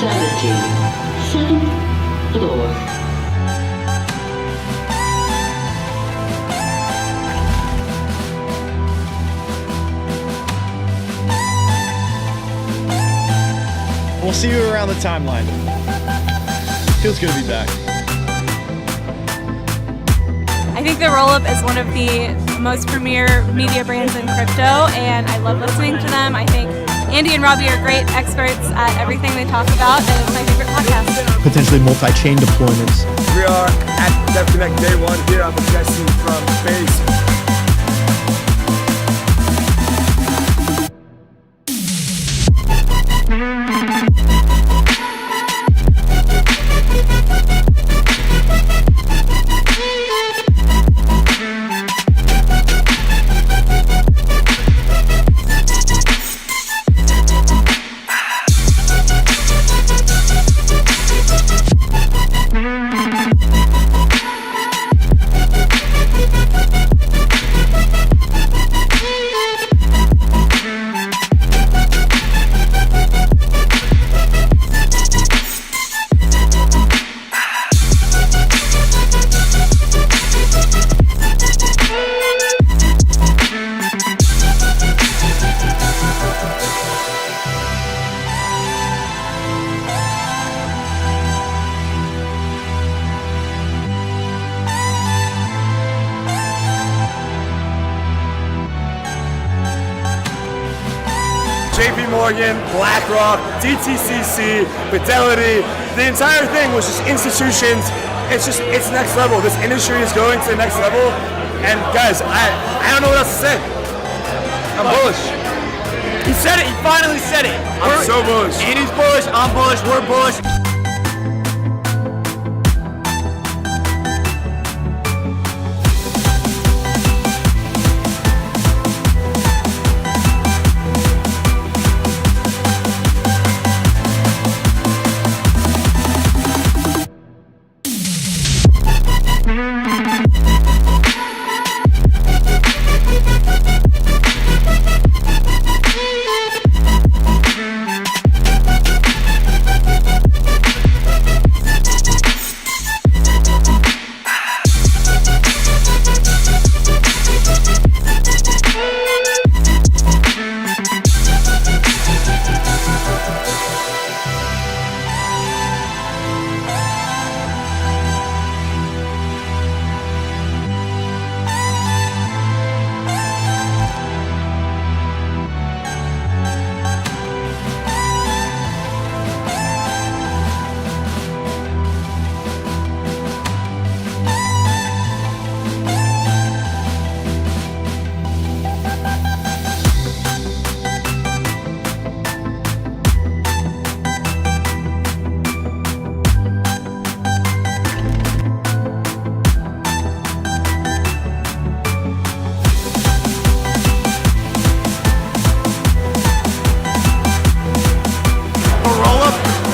Strategy. 7th floor. We'll see you around the timeline. Feels good to be back. I think that Rollup is one of the most premier media brands in crypto, and I love listening to them. I think Andy and Robbie are great experts at everything they talk about, and it's my favorite podcast. Potentially multi-chain deployments. We are at DevConnect Day 1 here. I'm with Jesse from Base. JP Morgan, BlackRock, DTCC, Fidelity, the entire thing was just institutions. It's next level. This industry is going to the next level. And guys, I don't know what else to say. I'm bullish. He said it, he finally said it. I'm so bullish. Andy's bullish, I'm bullish, we're bullish.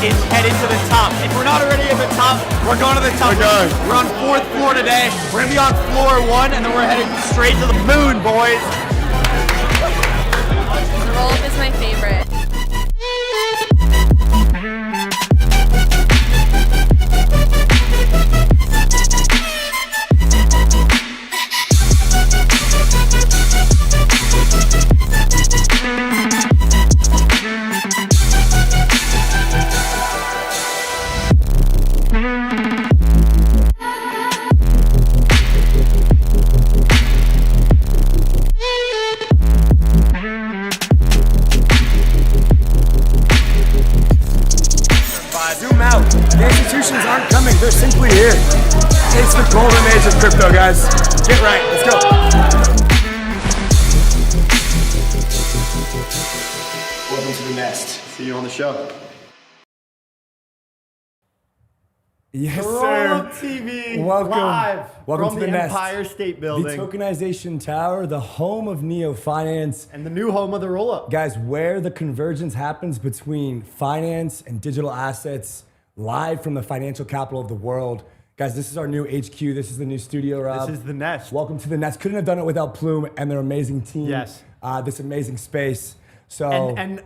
Is headed to the top. If we're not already at the top, we're going to the top. We're on 4th floor today. We're gonna be on floor 1, and then we're headed straight to the moon, boys. Rollup is my favorite. Zoom out. The institutions aren't coming. They're simply here. It's the golden age of crypto, guys. Get right. Let's go. Welcome to the nest. See you on the show. Yes, Rollup sir. TV, Welcome. live Welcome from to the Nest. Empire State The Building, tokenization tower, the home of Neo Finance. and the new home of the Rollup. Guys, where the convergence happens between finance and digital assets, live from the financial capital of the world. Guys, this is our new HQ. This is the new studio, Rob. This is the Nest. Welcome to the Nest. Couldn't have done it without Plume and their amazing team. Yes. This amazing space. So And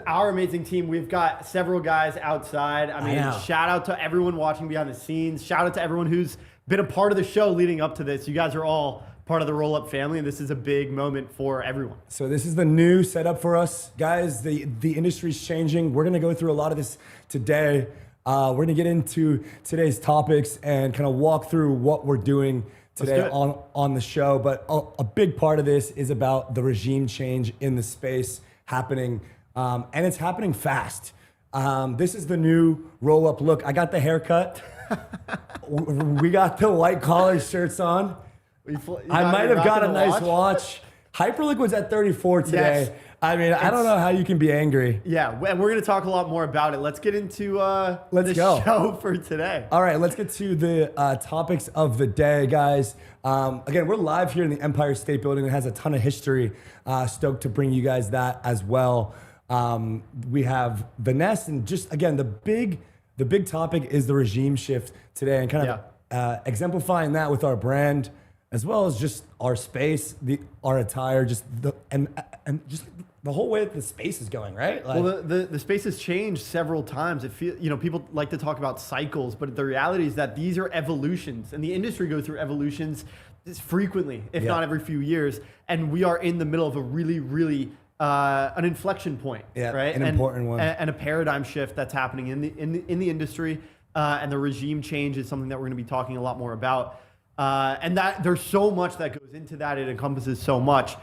our amazing team. We've got several guys outside. I mean, shout out to everyone watching behind the scenes. Shout out to everyone who's been a part of the show leading up to this. You guys are all part of the Rollup family, and this is a big moment for everyone. So this is the new setup for us. Guys, the industry's changing. We're gonna go through a lot of this today. We're gonna get into today's topics and kind of walk through what we're doing today on the show. But a big part of this is about the regime change in the space happening, and it's happening fast. This is the new Rollup look. I got the haircut. We got the white collar shirts on. I might have got a nice watch. Hyperliquid's at 34 today. Yes. I mean, I don't know how you can be angry. Yeah, and we're going to talk a lot more about it. Let's get into the show for today. All right, let's get to the topics of the day, guys. Again, we're live here in the Empire State Building. It has a ton of history. Stoked to bring you guys that as well. We have the Nest, and just, again, the big topic is the regime shift today, and kind of exemplifying that with our brand, as well as just our space, our attire, just and just the whole way that the space is going, right? Like, well, the space has changed several times. It feels, people like to talk about cycles, but the reality is that these are evolutions, and the industry goes through evolutions frequently, if not every few years. And we are in the middle of a really an inflection point, right? An important one, and a paradigm shift that's happening in the industry, and the regime change is something that we're going to be talking a lot more about. And that there's so much that goes into that. It encompasses so much.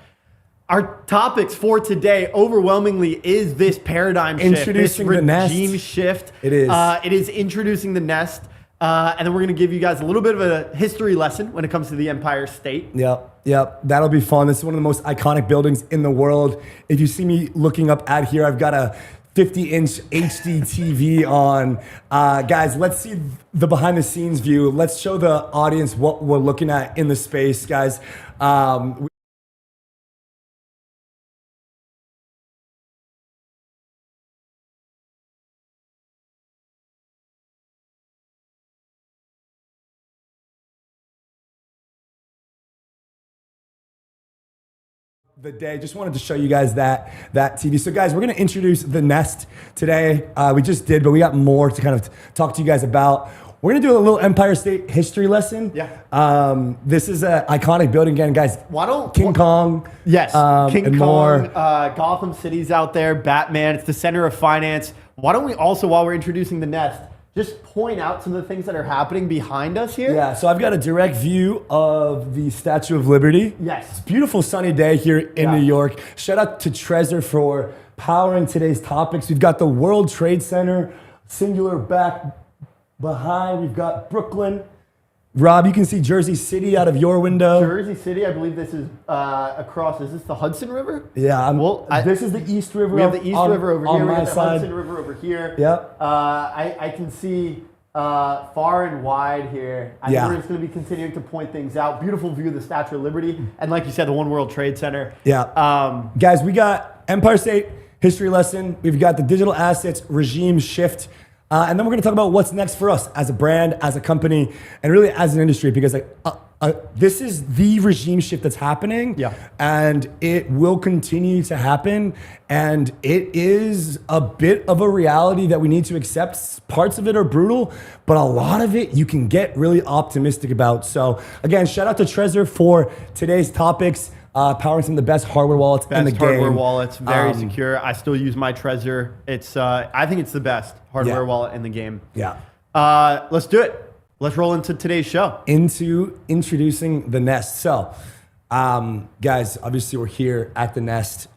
Our topics for today overwhelmingly is this paradigm shift, introducing the regime Nest. shift. It is. It is introducing the Nest. And then we're going to give you guys a little bit of a history lesson when it comes to the Empire State. Yep. That'll be fun. This is one of the most iconic buildings in the world. If you see me looking up at here, I've got a 50-inch HD TV on. Guys, let's see the behind-the-scenes view. Let's show the audience what we're looking at in the space, guys. The day. Just wanted to show you guys that TV. So guys, we're going to introduce the Nest today. We just did, but we got more to kind of talk to you guys about. We're going to do a little Empire State history lesson. Yeah. This is an iconic building again, guys. King Kong. Yes. King and Kong. More. Gotham City's out there. Batman. It's the center of finance. Why don't we also, while we're introducing the Nest, just point out some of the things that are happening behind us here? Yeah, so I've got a direct view of the Statue of Liberty. Yes. It's a beautiful sunny day here in New York. Shout out to Trezor for powering today's topics. We've got the World Trade Center, singular back behind. We've got Brooklyn. Rob, you can see Jersey City out of your window. Jersey City, I believe this is across. Is this the Hudson River? Yeah, this is the East River. We have the East River over here. We have the side. Hudson River over here. Yep. I can see far and wide here. I think we're just going to be continuing to point things out. Beautiful view of the Statue of Liberty. And like you said, the One World Trade Center. Yeah. Guys, we got Empire State history lesson. We've got the digital assets regime shift. And then we're going to talk about what's next for us as a brand, as a company, and really as an industry, because this is the regime shift that's happening, and it will continue to happen, and it is a bit of a reality that we need to accept. Parts of it are brutal, but a lot of it you can get really optimistic about. So again, shout out to Trezor for today's topics. Powering some of the best hardware wallets in the game. Hardware wallets, very secure. I still use my Trezor. It's I think it's the best hardware wallet in the game. Yeah. Let's do it. Let's roll into today's show. Into introducing the Nest. So, guys, obviously we're here at the Nest.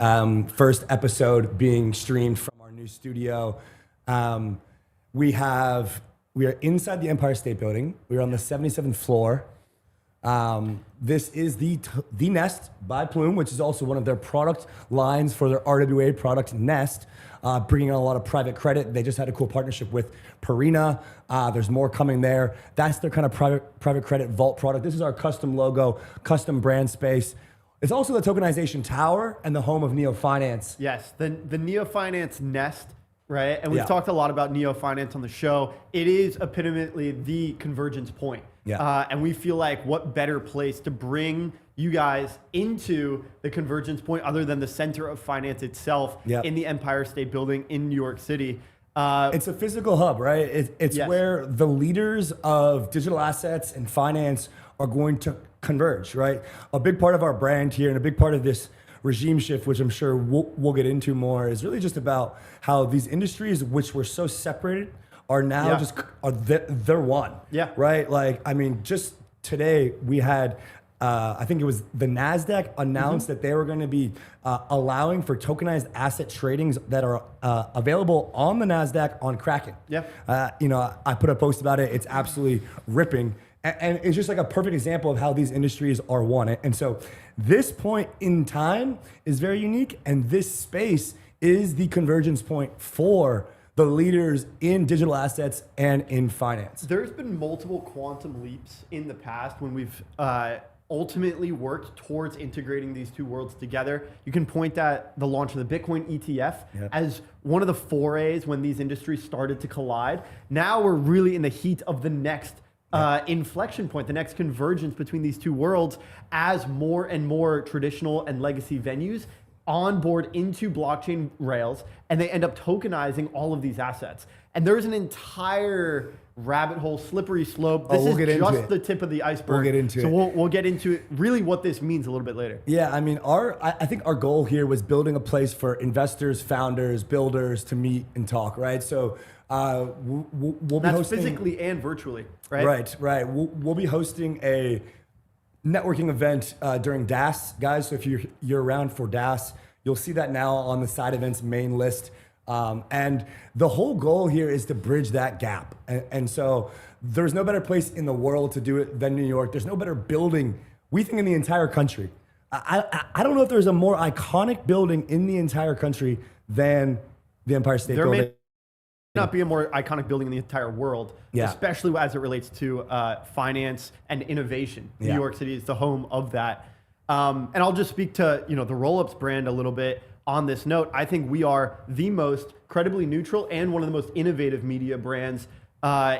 First episode being streamed from our new studio. We are inside the Empire State Building. We're on the 77th floor. This is the Nest by Plume, which is also one of their product lines for their RWA product Nest, bringing in a lot of private credit. They just had a cool partnership with Perina. There's more coming there. That's their kind of private credit vault product. This is our custom logo, custom brand space. It's also the tokenization tower and the home of Neo Finance. Yes, the Neo Finance Nest, right? And we've talked a lot about Neo Finance on the show. It is epitomately the convergence point. And we feel like what better place to bring you guys into the convergence point other than the center of finance itself in the Empire State Building in New York City. It's a physical hub, right? It's where the leaders of digital assets and finance are going to converge, right? A big part of our brand here and a big part of this regime shift, which I'm sure we'll get into more, is really just about how these industries, which were so separated, are now they're one. Yeah. Right? Like, I mean, just today we had, I think it was the NASDAQ announced that they were going to be allowing for tokenized asset tradings that are available on the NASDAQ on Kraken. Yeah. You know, I put a post about it. It's absolutely ripping. And it's just like a perfect example of how these industries are one. And so this point in time is very unique. And this space is the convergence point for the leaders in digital assets and in finance. There's been multiple quantum leaps in the past when we've ultimately worked towards integrating these two worlds together. You can point at the launch of the Bitcoin ETF as one of the forays when these industries started to collide. Now we're really in the heat of the next inflection point, the next convergence between these two worlds, as more and more traditional and legacy venues onboard into blockchain rails, and they end up tokenizing all of these assets. And there's an entire rabbit hole, slippery slope. This is just the tip of the iceberg. We'll get into it. So we'll get into it, really what this means a little bit later. Yeah, I mean, I think our goal here was building a place for investors, founders, builders to meet and talk, right? So we'll be hosting physically and virtually, right? Right. We'll be hosting a networking event during DAS, guys. So if you're around for DAS, you'll see that now on the side events main list. And the whole goal here is to bridge that gap. And so there's no better place in the world to do it than New York. There's no better building, we think, in the entire country. I don't know if there's a more iconic building in the entire country than the Empire State Building. May not be a more iconic building in the entire world, especially as it relates to finance and innovation. New York City is the home of that. And I'll just speak to the Rollups brand a little bit on this note. I think we are the most credibly neutral and one of the most innovative media brands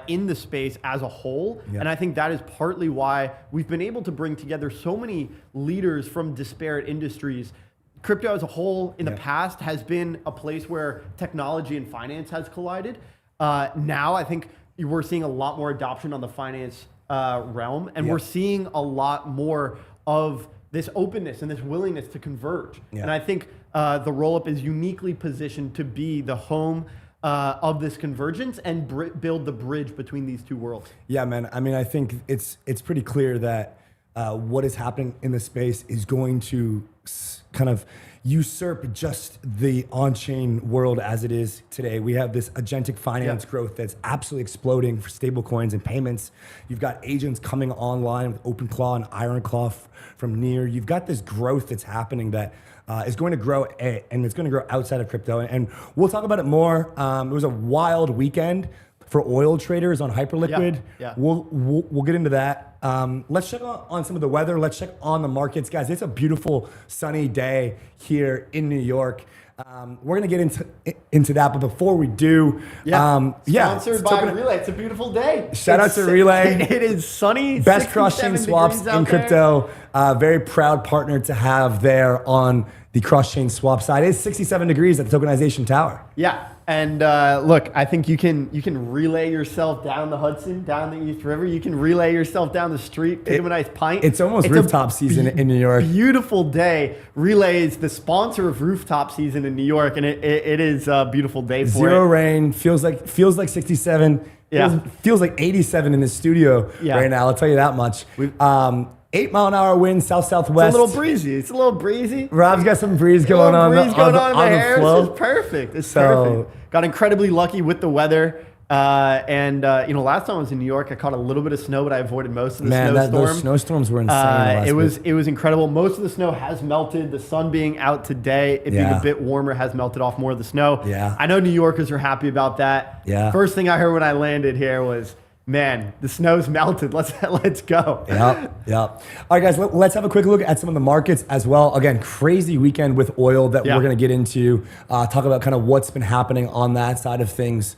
in the space as a whole. And I think that is partly why we've been able to bring together so many leaders from disparate industries. Crypto as a whole in the past has been a place where technology and finance has collided. Now I think we're seeing a lot more adoption on the finance realm, and we're seeing a lot more of this openness and this willingness to converge. And I think the Rollup is uniquely positioned to be the home of this convergence and build the bridge between these two worlds. Yeah, man. I mean, I think it's pretty clear that what is happening in the space is going to kind of usurp just the on-chain world as it is today. We have this agentic finance growth that's absolutely exploding for stable coins and payments. You've got agents coming online with OpenClaw and IronClaw from Near. You've got this growth that's happening that is going to grow, and it's going to grow outside of crypto. And we'll talk about it more. It was a wild weekend for oil traders on Hyperliquid. We'll get into that. Let's check on some of the weather. Let's check on the markets, guys. It's a beautiful sunny day here in New York. We're gonna get into that, but before we do, sponsored by Relay. It's a beautiful day. Shout out to Relay. It is sunny. Best cross-chain swaps in crypto. Very proud partner to have there on the cross-chain swap side. It's 67 degrees at the tokenization tower. Yeah. And look, I think you can relay yourself down the Hudson, down the East River. You can relay yourself down the street, pick up a nice pint. It's almost rooftop season in New York. Beautiful day. Relay is the sponsor of rooftop season in New York, and it is a beautiful day for Zero rain. Feels like 67. Feels like 87 in the studio right now. I'll tell you that much. 8-mile-an-hour wind, south-southwest. It's a little breasy. Rob's got some breeze going on. On the flow. This is perfect. It's perfect. Got incredibly lucky with the weather. Last time I was in New York, I caught a little bit of snow, but I avoided most of the snowstorm. Those snowstorms were insane. It was incredible. Most of the snow has melted. The sun being out today, it being a bit warmer, has melted off more of the snow. I know New Yorkers are happy about that. First thing I heard when I landed here was, man, the snow's melted. Let's go. Yep. All right, guys, let's have a quick look at some of the markets as well. Again, crazy weekend with oil that we're going to get into. Talk about kind of what's been happening on that side of things.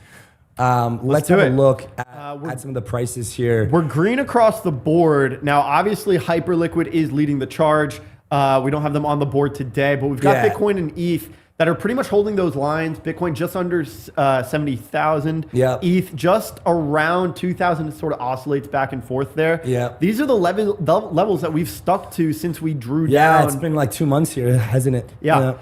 Let's do have it. a look at some of the prices here. We're green across the board. Now, obviously, Hyperliquid is leading the charge. We don't have them on the board today, but we've got Yeah. Bitcoin and ETH that are pretty much holding those lines. Bitcoin just under 70,000. Yeah. ETH just around 2,000. It sort of oscillates back and forth there. Yeah. These are the levels that we've stuck to since we drew Yeah, down. it's been like 2 months here, hasn't it? Yeah.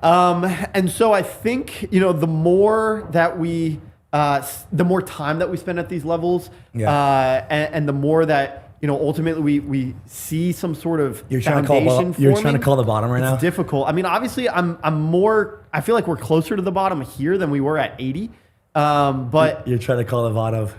And so I think, the more that we, the more time that we spend at these levels, and the more that, ultimately we see some sort of You're trying foundation to forming, call the bottom right now. It's difficult. I mean, obviously, I feel like we're closer to the bottom here than we were at 80. But You're trying to call the bottom.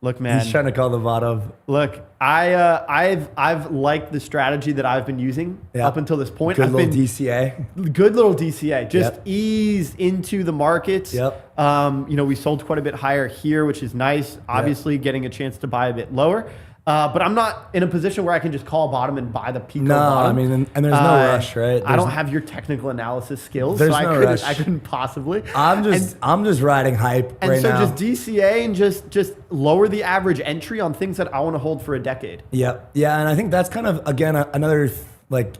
look, man. He's trying to call the bottom. Look, I've liked the strategy that I've been using up until this point. Good I've little been DCA. good little DCA. Just Yep. ease into the markets. Yep. We sold quite a bit higher here, which is nice. Obviously, getting a chance to buy a bit lower. But I'm not in a position where I can just call bottom and buy the Pico bottom. I mean, and there's no rush, right? I don't have your technical analysis skills, There's so no I rush. couldn't possibly. I'm just riding hype And right so now. just DCA and just lower the average entry on things that I want to hold for a decade. Yep. Yeah, and I think that's kind of again another like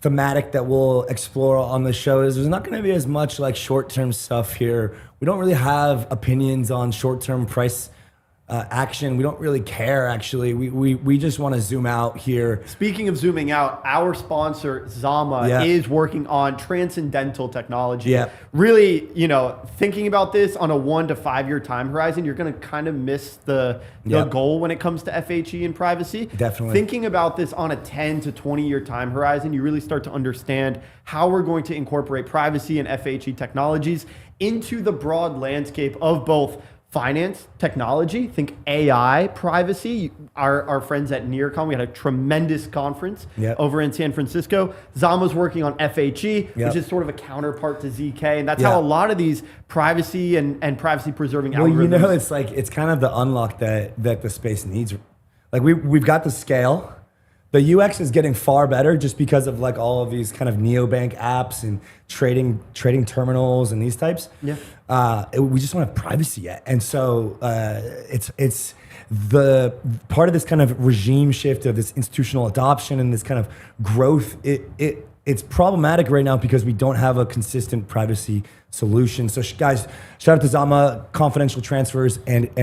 thematic that we'll explore on the show is there's not going to be as much like short-term stuff here. We don't really have opinions on short-term price action. We don't really care actually. We just want to zoom out here. Speaking of zooming out, our sponsor Zama is working on transcendental technology. Yeah. Really, thinking about this on a 1 to 5 year time horizon, you're going to kind of miss the goal when it comes to FHE and privacy. Definitely. Thinking about this on a 10 to 20 year time horizon, you really start to understand how we're going to incorporate privacy and FHE technologies into the broad landscape of both finance, technology, think AI, privacy. Our friends at NearCon, we had a tremendous conference over in San Francisco. Zama's working on FHE, which is sort of a counterpart to ZK. And that's how a lot of these privacy and privacy preserving algorithms. It's kind of the unlock that the space needs. Like we've got the scale. The UX is getting far better just because of like all of these kind of neobank apps and trading terminals and these types. Yeah. We just don't have privacy yet, and so it's the part of this kind of regime shift of this institutional adoption and this kind of growth. It's problematic right now because we don't have a consistent privacy solution. So guys, shout out to Zama, confidential transfers and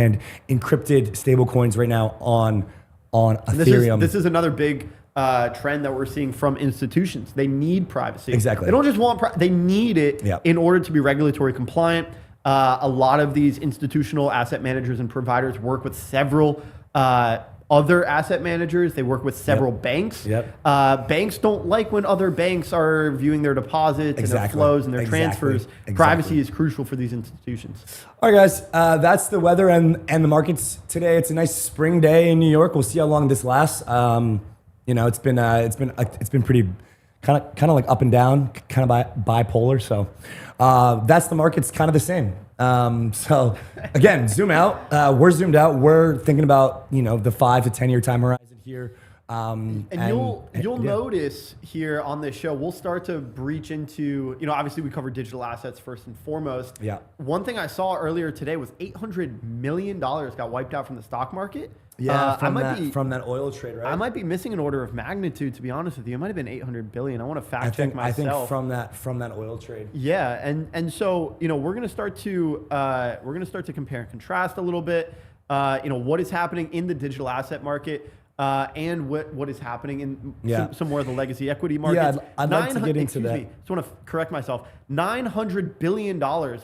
encrypted stablecoins right now on Ethereum. This is another big trend that we're seeing from institutions. They need privacy. Exactly. They don't just want they need it in order to be regulatory compliant. A lot of these institutional asset managers and providers work with several other asset managers. They work with several banks. Banks don't like when other banks are viewing their deposits and their flows and their transfers. Privacy is crucial for these institutions. All right, guys, that's the weather and the markets today. It's a nice spring day in New York. We'll see how long this lasts. It's been pretty kind of like up and down, kind of bipolar. So that's the market's kind of the same. So again, zoom out. We're zoomed out. We're thinking about the 5 to 10 year time horizon here. And you'll notice here on this show, we'll start to breach into, obviously we cover digital assets first and foremost. Yeah. One thing I saw earlier today was $800 million got wiped out from the stock market. Yeah, from that oil trade, right? I might be missing an order of magnitude, to be honest with you. It might have been 800 billion. I want to fact check myself. I think from that oil trade. Yeah, and so we're gonna start to compare and contrast a little bit. What is happening in the digital asset market. And what is happening in some more of the legacy equity markets. Yeah, I'd like to get into that. I just want to correct myself. $900 billion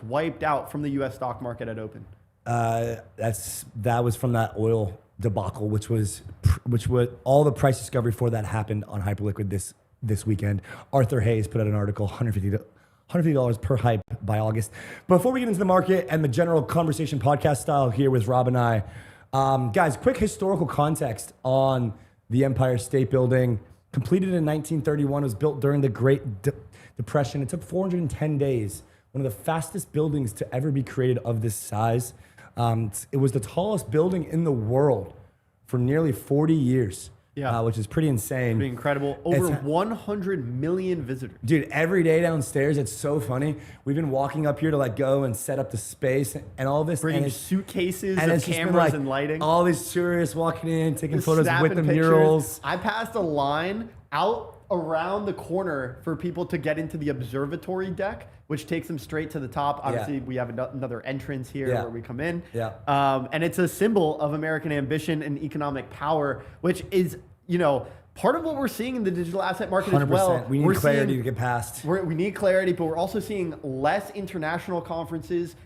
wiped out from the U.S. stock market at open. That was from that oil debacle, which was all the price discovery for that happened on Hyperliquid this weekend. Arthur Hayes put out an article, $150 per hype by August. Before we get into the market and the general conversation podcast style here with Rob and I, guys, quick historical context on the Empire State Building. Completed in 1931, it was built during the Great Depression. It took 410 days. One of the fastest buildings to ever be created of this size. It was the tallest building in the world for nearly 40 years. which is pretty insane. Pretty incredible. Over 100 million visitors. Dude, every day downstairs, it's so funny. We've been walking up here to like go and set up the space and all this. Bringing suitcases and of cameras and lighting. All these tourists walking in, taking Just photos with the snapping pictures. murals. I passed a line out around the corner for people to get into the observatory deck, which takes them straight to the top. Obviously, we have another entrance here where we come in. And it's a symbol of American ambition and economic power, which is, part of what we're seeing in the digital asset market 100%. as well. We need clarity to get past. We need clarity, but we're also seeing less international conferences.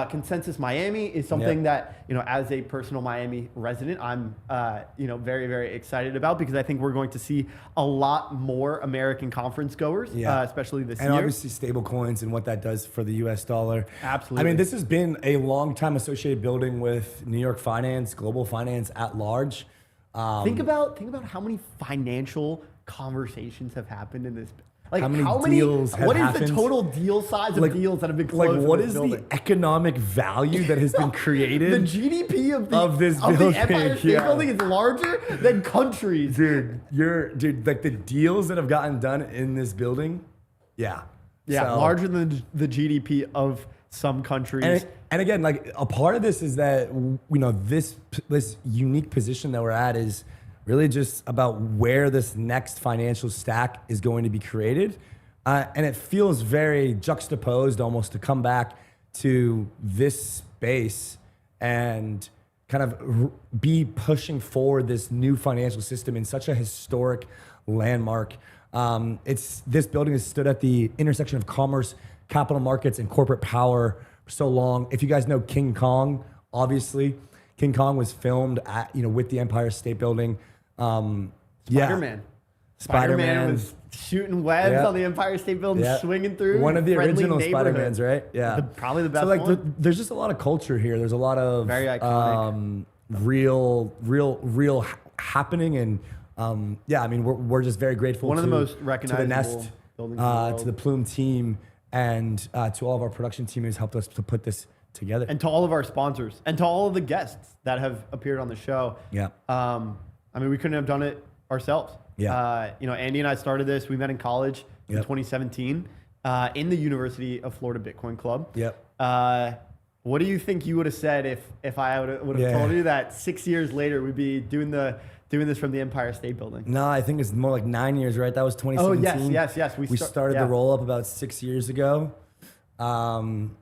Consensus Miami is something that, as a personal Miami resident, I'm, very, very excited about, because I think we're going to see a lot more American conference goers, especially this year. And obviously stable coins and what that does for the US dollar. Absolutely. I mean, this has been a long time associated building with New York finance, global finance at large. Think about how many financial conversations have happened in this. Like how many deals have what happened? Is the total deal size of deals that have been closed? Like, what in is this building? the economic value that has been created? The GDP of this the building, Empire State Building is larger than countries. Dude, like the deals that have gotten done in this building, larger than the GDP of some countries. And again, like a part of this is that this unique position that we're at is really just about where this next financial stack is going to be created. And it feels very juxtaposed almost to come back to this space and kind of be pushing forward this new financial system in such a historic landmark. This building has stood at the intersection of commerce, capital markets, and corporate power for so long. If you guys know King Kong, obviously, King Kong was filmed at, with the Empire State Building. Spider-Man was shooting webs on the Empire State Building, swinging through. One of the original Spider-Mans, right? Yeah. Probably the best one. There's just a lot of culture here. There's a lot of very iconic, real happening. And I mean, we're just very grateful one of the most to recognizable the Nest, to the Plume team, and to all of our production team who's helped us to put this together. And to all of our sponsors and to all of the guests that have appeared on the show. Yeah. I mean, we couldn't have done it ourselves. Yeah. Andy and I started this. We met in college in 2017 in the University of Florida Bitcoin Club. Yep. What do you think you would have said if I would have told you that 6 years later we'd be doing this from the Empire State Building? No, I think it's more like 9 years, right? That was 2017. Oh, yes. We started the Rollup about 6 years ago.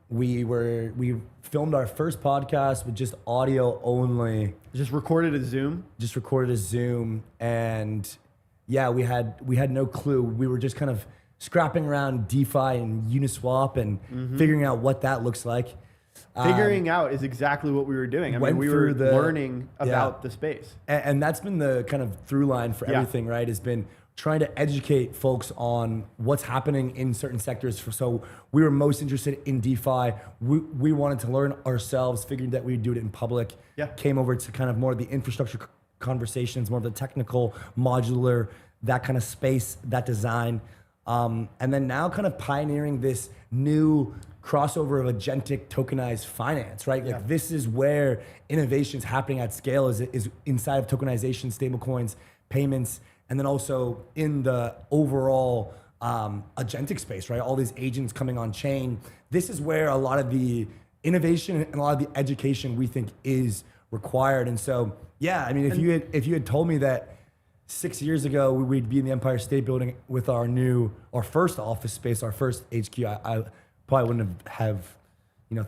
We filmed our first podcast with just audio only. Just recorded a Zoom. And we had no clue. We were just kind of scrapping around DeFi and Uniswap and figuring out what that looks like. Figuring out is exactly what we were doing. I mean, we were learning about the space. And that's been the kind of through line for everything, right? Has been trying to educate folks on what's happening in certain sectors. So we were most interested in DeFi. We wanted to learn ourselves, figured that we'd do it in public. Yeah. Came over to kind of more of the infrastructure conversations, more of the technical, modular, that kind of space, that design. And then now kind of pioneering this new crossover of agentic tokenized finance, right? Like this is where innovation is happening at scale is inside of tokenization, stablecoins, payments, and then also in the overall agentic space, right? All these agents coming on chain. This is where a lot of the innovation and a lot of the education we think is required. And so, I mean, if you had told me that 6 years ago we'd be in the Empire State Building with our first office space, our first HQ, I probably wouldn't have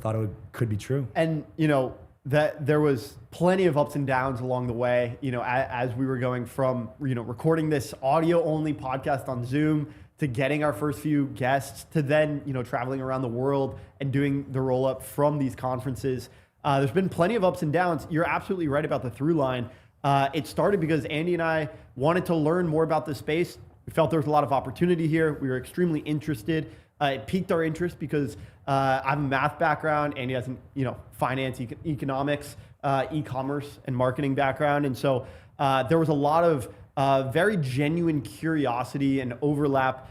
thought could be true. And that there was plenty of ups and downs along the way, as we were going from, recording this audio only podcast on Zoom to getting our first few guests to then, traveling around the world and doing the Rollup from these conferences. There's been plenty of ups and downs. You're absolutely right about the through line. It started because Andy and I wanted to learn more about the space. We felt there was a lot of opportunity here. We were extremely interested. It piqued our interest because I have a math background. Andy has finance, economics, e-commerce, and marketing background. And so there was a lot of very genuine curiosity and overlap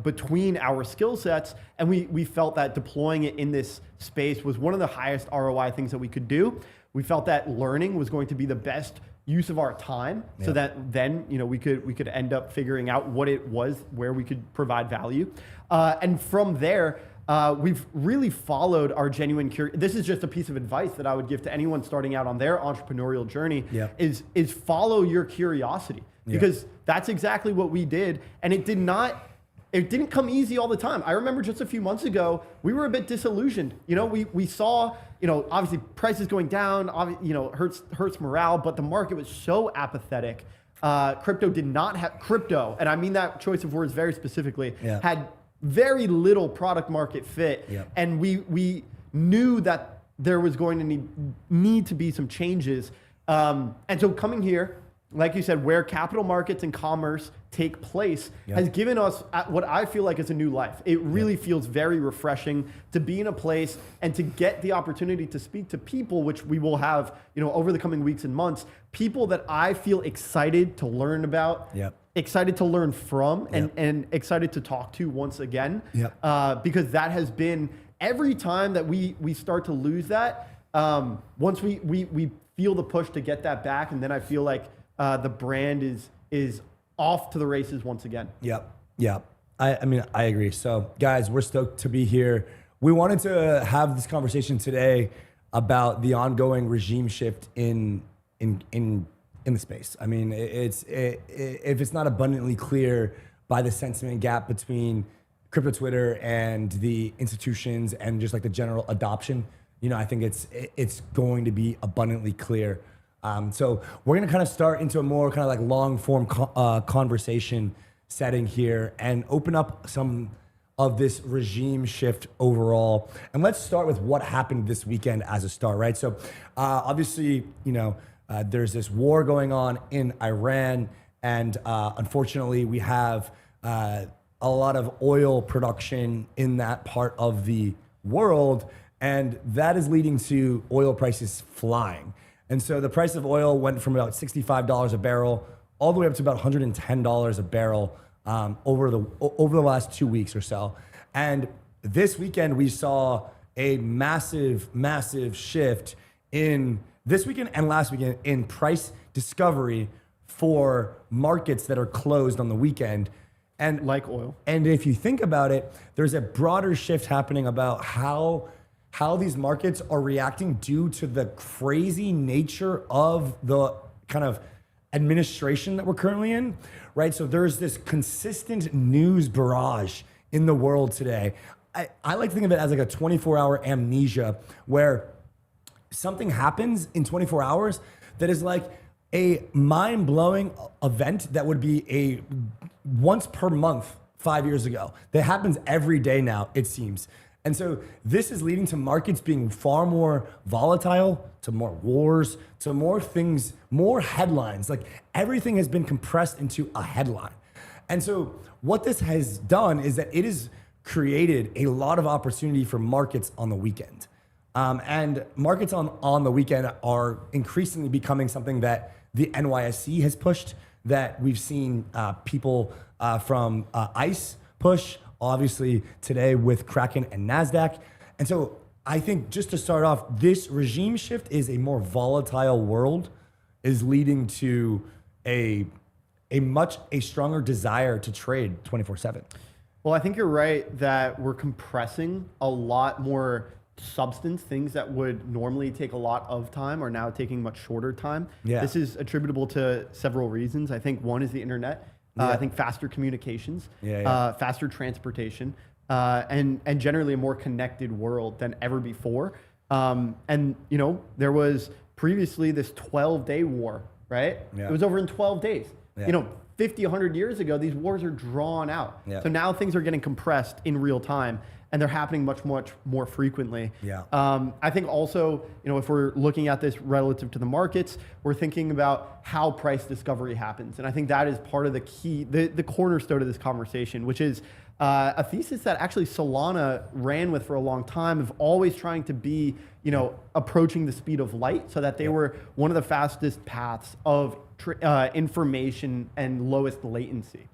between our skill sets. And we felt that deploying it in this space was one of the highest ROI things that we could do. We felt that learning was going to be the best use of our time so that then, you know, we could end up figuring out what it was where we could provide value. And from there, we've really followed our genuine curiosity. This is just a piece of advice that I would give to anyone starting out on their entrepreneurial journey is follow your curiosity, because that's exactly what we did. And it didn't come easy all the time. I remember just a few months ago, we were a bit disillusioned. You know, we saw, you know, obviously prices going down, you know, hurts morale, but the market was so apathetic. Crypto did not have, and I mean that choice of words very specifically, had very little product market fit. And we knew that there was going to need to be some changes. And so coming here, like you said, where capital markets and commerce take place has given us what I feel like is a new life. It really feels very refreshing to be in a place and to get the opportunity to speak to people, which we will have, you know, over the coming weeks and months, people that I feel excited to learn about, excited to learn from, and excited to talk to once again. Because that has been, every time that we start to lose that, once we feel the push to get that back, and then I feel like the brand is off to the races once again. I mean, I agree. So guys, we're stoked to be here. We wanted to have this conversation today about the ongoing regime shift in the space. I mean, if it's not abundantly clear by the sentiment gap between crypto Twitter and the institutions and just like the general adoption, you know, I think it's going to be abundantly clear. So we're gonna kind of start into a more kind of like long form conversation setting here and open up some of this regime shift overall. And let's start with what happened this weekend as a start, right? So obviously, you know, there's this war going on in Iran, and unfortunately we have a lot of oil production in that part of the world, and that is leading to oil prices flying. And so the price of oil went from about $65 a barrel all the way up to about $110 a barrel over the last 2 weeks or so. And this weekend we saw a massive shift in this weekend and last weekend in price discovery for markets that are closed on the weekend. And like oil. And if you think about it, there's a broader shift happening about how these markets are reacting due to the crazy nature of the kind of administration that we're currently in, right? So there's this consistent news barrage in the world today. I like to think of it as like a 24-hour amnesia where something happens in 24 hours that is like a mind-blowing event that would be a once per month 5 years ago. That happens every day now, it seems. And so this is leading to markets being far more volatile, to more wars, to more things, more headlines. Like everything has been compressed into a headline. And so what this has done is that it has created a lot of opportunity for markets on the weekend. And markets on the weekend are increasingly becoming something that the NYSE has pushed, that we've seen people from ICE push, obviously today with Kraken and NASDAQ. And so I think just to start off, this regime shift is a more volatile world, is leading to a much stronger desire to trade 24/7. Well, I think you're right that we're compressing a lot more substance. Things that would normally take a lot of time are now taking much shorter time. This is attributable to several reasons. I think one is the internet. I think faster communications, faster transportation, and generally a more connected world than ever before. And you know, there was previously this 12-day war, right? It was over in 12 days. You know, 50, 100 years ago, these wars are drawn out. So now things are getting compressed in real time, and they're happening much more frequently. I think also, you know, if we're looking at this relative to the markets, we're thinking about how price discovery happens. And I think that is part of the key, the cornerstone of this conversation, which is a thesis that actually Solana ran with for a long time, of always trying to be, you know, approaching the speed of light, so that they were one of the fastest paths of information and lowest latency.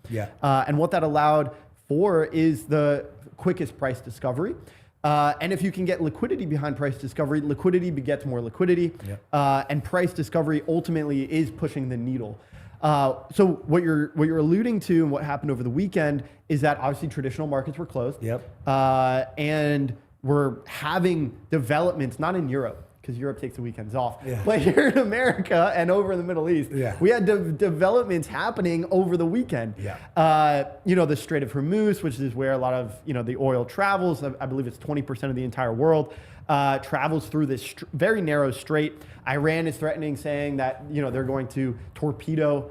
And what that allowed for is the quickest price discovery. And if you can get liquidity behind price discovery, liquidity begets more liquidity. And price discovery ultimately is pushing the needle. So what you're alluding to and what happened over the weekend is that obviously traditional markets were closed. And we're having developments, not in Europe, because Europe takes the weekends off, but here in America and over in the Middle East, we had developments happening over the weekend. You know, the Strait of Hormuz, which is where a lot of, you know, the oil travels. I believe it's 20% of the entire world travels through this very narrow strait. Iran is threatening, saying that, you know, they're going to torpedo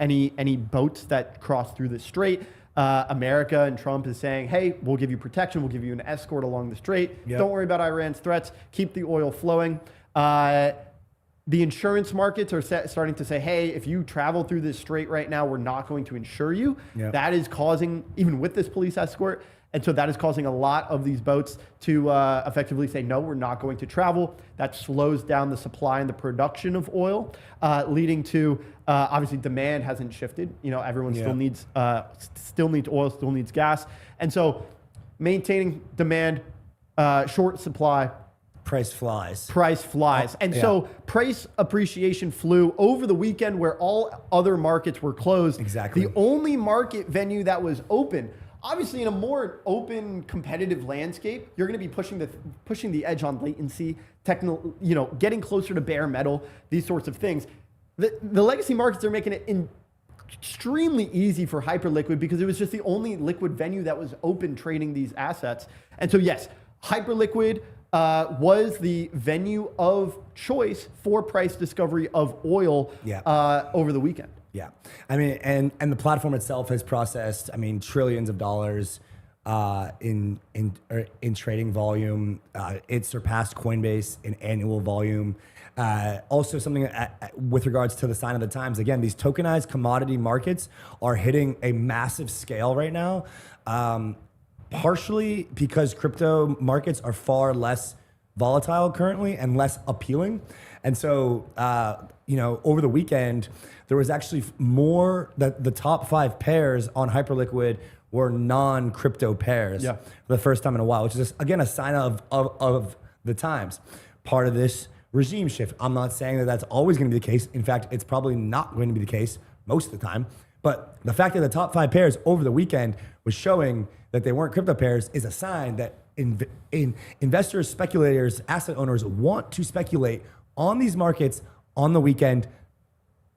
any boats that cross through the strait. America and Trump is saying, hey, we'll give you protection. We'll give you an escort along the strait. Don't worry about Iran's threats. Keep the oil flowing. The insurance markets are starting to say, hey, if you travel through this strait right now, we're not going to insure you. That is causing, even with this police escort, and so that is causing a lot of these boats to effectively say, no, we're not going to travel. That slows down the supply and the production of oil, leading to, obviously, demand hasn't shifted. You know, everyone still needs oil, still needs gas. And so maintaining demand, short supply, price flies. And so price appreciation flew over the weekend where all other markets were closed. The only market venue that was open, obviously, in a more open, competitive landscape, you're going to be pushing the edge on latency, you know, getting closer to bare metal, these sorts of things. The legacy markets are making it extremely easy for Hyperliquid because it was just the only liquid venue that was open trading these assets. And so, yes, Hyperliquid was the venue of choice for price discovery of oil over the weekend. I mean, and the platform itself has processed, I mean, trillions of dollars in trading volume. It surpassed Coinbase in annual volume. Also, something with regards to the sign of the times. Again, these tokenized commodity markets are hitting a massive scale right now, partially because crypto markets are far less volatile currently and less appealing. And so, you know, over the weekend, there was actually more that the top 5 pairs on Hyperliquid were non-crypto pairs for the first time in a while, which is, again, a sign of the times. Part of this regime shift. I'm not saying that that's always going to be the case. In fact, it's probably not going to be the case most of the time. But the fact that the top 5 pairs over the weekend was showing that they weren't crypto pairs is a sign that investors, speculators, asset owners want to speculate on these markets on the weekend,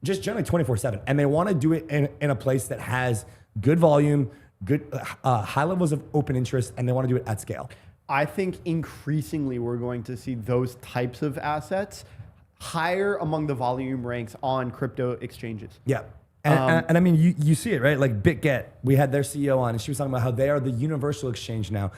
just generally 24/7. And they want to do it in a place that has good volume, good high levels of open interest, and they want to do it at scale. I think increasingly we're going to see those types of assets higher among the volume ranks on crypto exchanges. And I mean, you see it, right? Like BitGet, we had their CEO on, and she was talking about how they are the universal exchange now.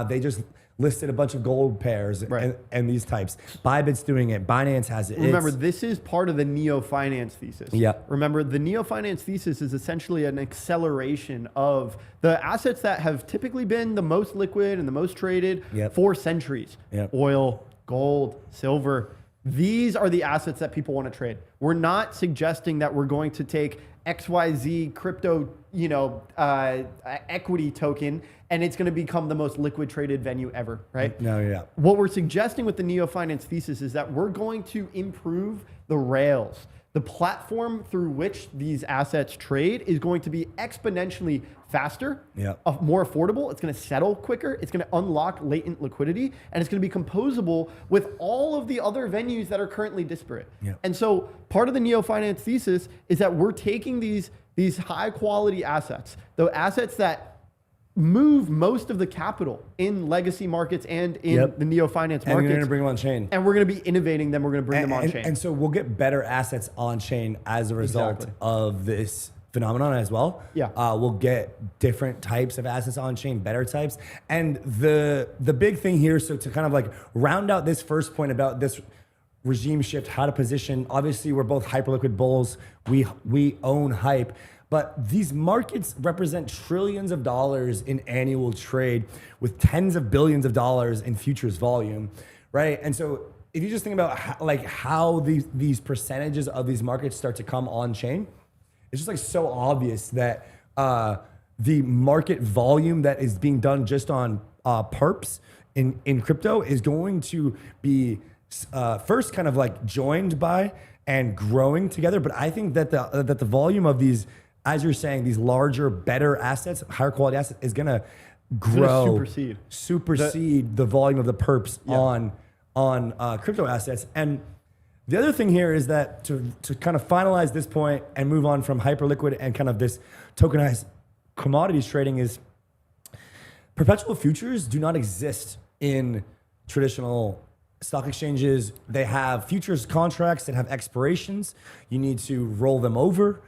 They just listed a bunch of gold pairs and these types. Bybit's doing it. Binance has it. Remember, this is part of the neo-finance thesis. Remember, the neo-finance thesis is essentially an acceleration of the assets that have typically been the most liquid and the most traded for centuries. Oil, gold, silver. These are the assets that people want to trade. We're not suggesting that we're going to take XYZ crypto, you know, equity token and it's going to become the most liquid traded venue ever, right? What we're suggesting with the neo-finance thesis is that we're going to improve the rails. The platform through which these assets trade is going to be exponentially faster, more affordable. It's going to settle quicker. It's going to unlock latent liquidity, and it's going to be composable with all of the other venues that are currently disparate. And so part of the neo-finance thesis is that we're taking these high quality assets, the assets that move most of the capital in legacy markets and in the neo-finance markets. And we're going to bring them on chain. And we're going to be innovating them. We're going to bring them on chain. And so we'll get better assets on chain as a result of this phenomenon as well. We'll get different types of assets on chain, better types. And the big thing here, so to kind of like round out this first point about this regime shift, how to position, obviously we're both Hyperliquid bulls. We own Hype. But these markets represent trillions of dollars in annual trade with tens of billions of dollars in futures volume, right? And so if you just think about how these percentages of these markets start to come on chain, it's just like so obvious that the market volume that is being done just on perps in crypto is going to be first kind of like joined by and growing together. But I think that the volume of these, as you're saying, these larger, better assets, higher quality assets, is gonna grow, supersede the volume of the perps on crypto assets. And the other thing here is that to kind of finalize this point and move on from hyperliquid and kind of this tokenized commodities trading is perpetual futures do not exist in traditional stock exchanges. They have futures contracts that have expirations. You need to roll them over.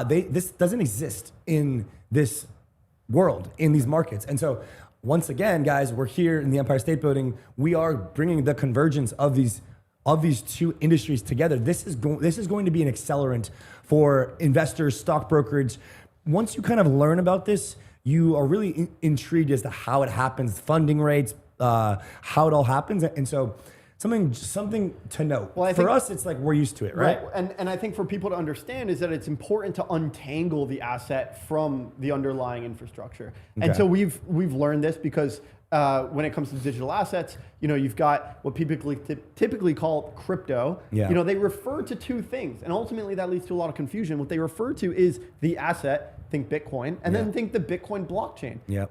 This doesn't exist in this world, in these markets. And so once again, guys, we're here in the Empire State Building. We are bringing the convergence of these two industries together. This is going to be an accelerant for investors, stock brokerage. Once you kind of learn about this, you are really intrigued as to how it happens, funding rates, how it all happens. And so something to note. Well, for us, it's like we're used to it, right? And I think for people to understand is that it's important to untangle the asset from the underlying infrastructure. Okay. And so we've learned this because when it comes to digital assets, you've got what people typically call crypto. Yeah. They refer to two things, and ultimately that leads to a lot of confusion. What they refer to is the asset, think Bitcoin, and then think the Bitcoin blockchain. Yep.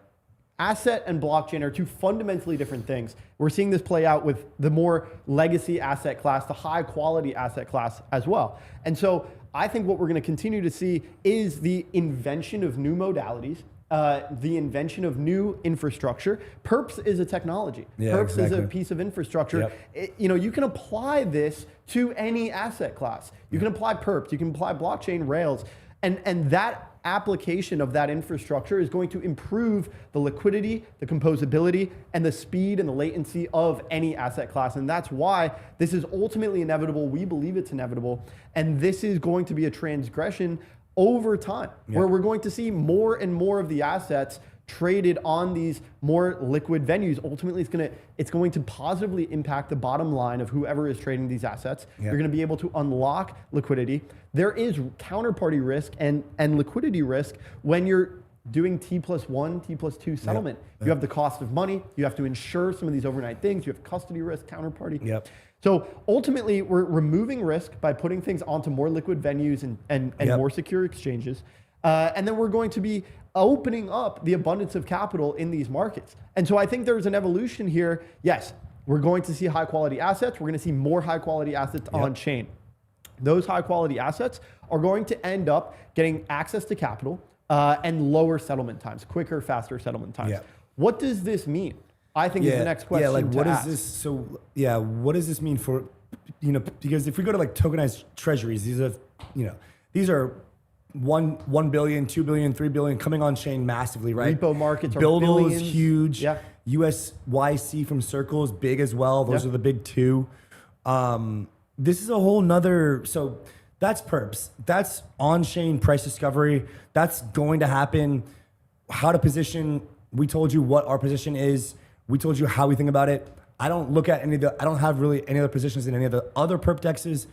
Asset and blockchain are two fundamentally different things. We're seeing this play out with the more legacy asset class, the high quality asset class as well. And so I think what we're going to continue to see is the invention of new modalities, the invention of new infrastructure. Perps is a technology. Yeah, Perps is a piece of infrastructure. Yep. You can apply this to any asset class. You can apply Perps, you can apply blockchain rails, and that application of that infrastructure is going to improve the liquidity, the composability, and the speed and the latency of any asset class. And that's why this is ultimately inevitable. We believe it's inevitable. And this is going to be a transgression over time, where we're going to see more and more of the assets traded on these more liquid venues. Ultimately, it's going to positively impact the bottom line of whoever is trading these assets. You're going to be able to unlock liquidity. There is counterparty risk and liquidity risk when you're doing T+1, T+2 settlement. You have the cost of money. You have to insure some of these overnight things. You have custody risk, counterparty. So ultimately, we're removing risk by putting things onto more liquid venues and more secure exchanges. And then we're going to be opening up the abundance of capital in these markets. And so I think there's an evolution here. Yes, we're going to see high quality assets. We're going to see more high quality assets on chain. Those high quality assets are going to end up getting access to capital and lower settlement times, quicker, faster settlement times. What does this mean? I think is the next question. Yeah, like what is this? So what does this mean for, because if we go to like tokenized treasuries, these are 1 billion, 2 billion, 3 billion coming on chain massively, right? Repo markets are Buildle billions. is huge. USYC from Circle is big as well. Those are the big two. This is a whole nother, so that's perps. That's on-chain price discovery. That's going to happen. How to position. We told you what our position is. We told you how we think about it. I don't look at I don't have really any other positions in any of the other perp dexes.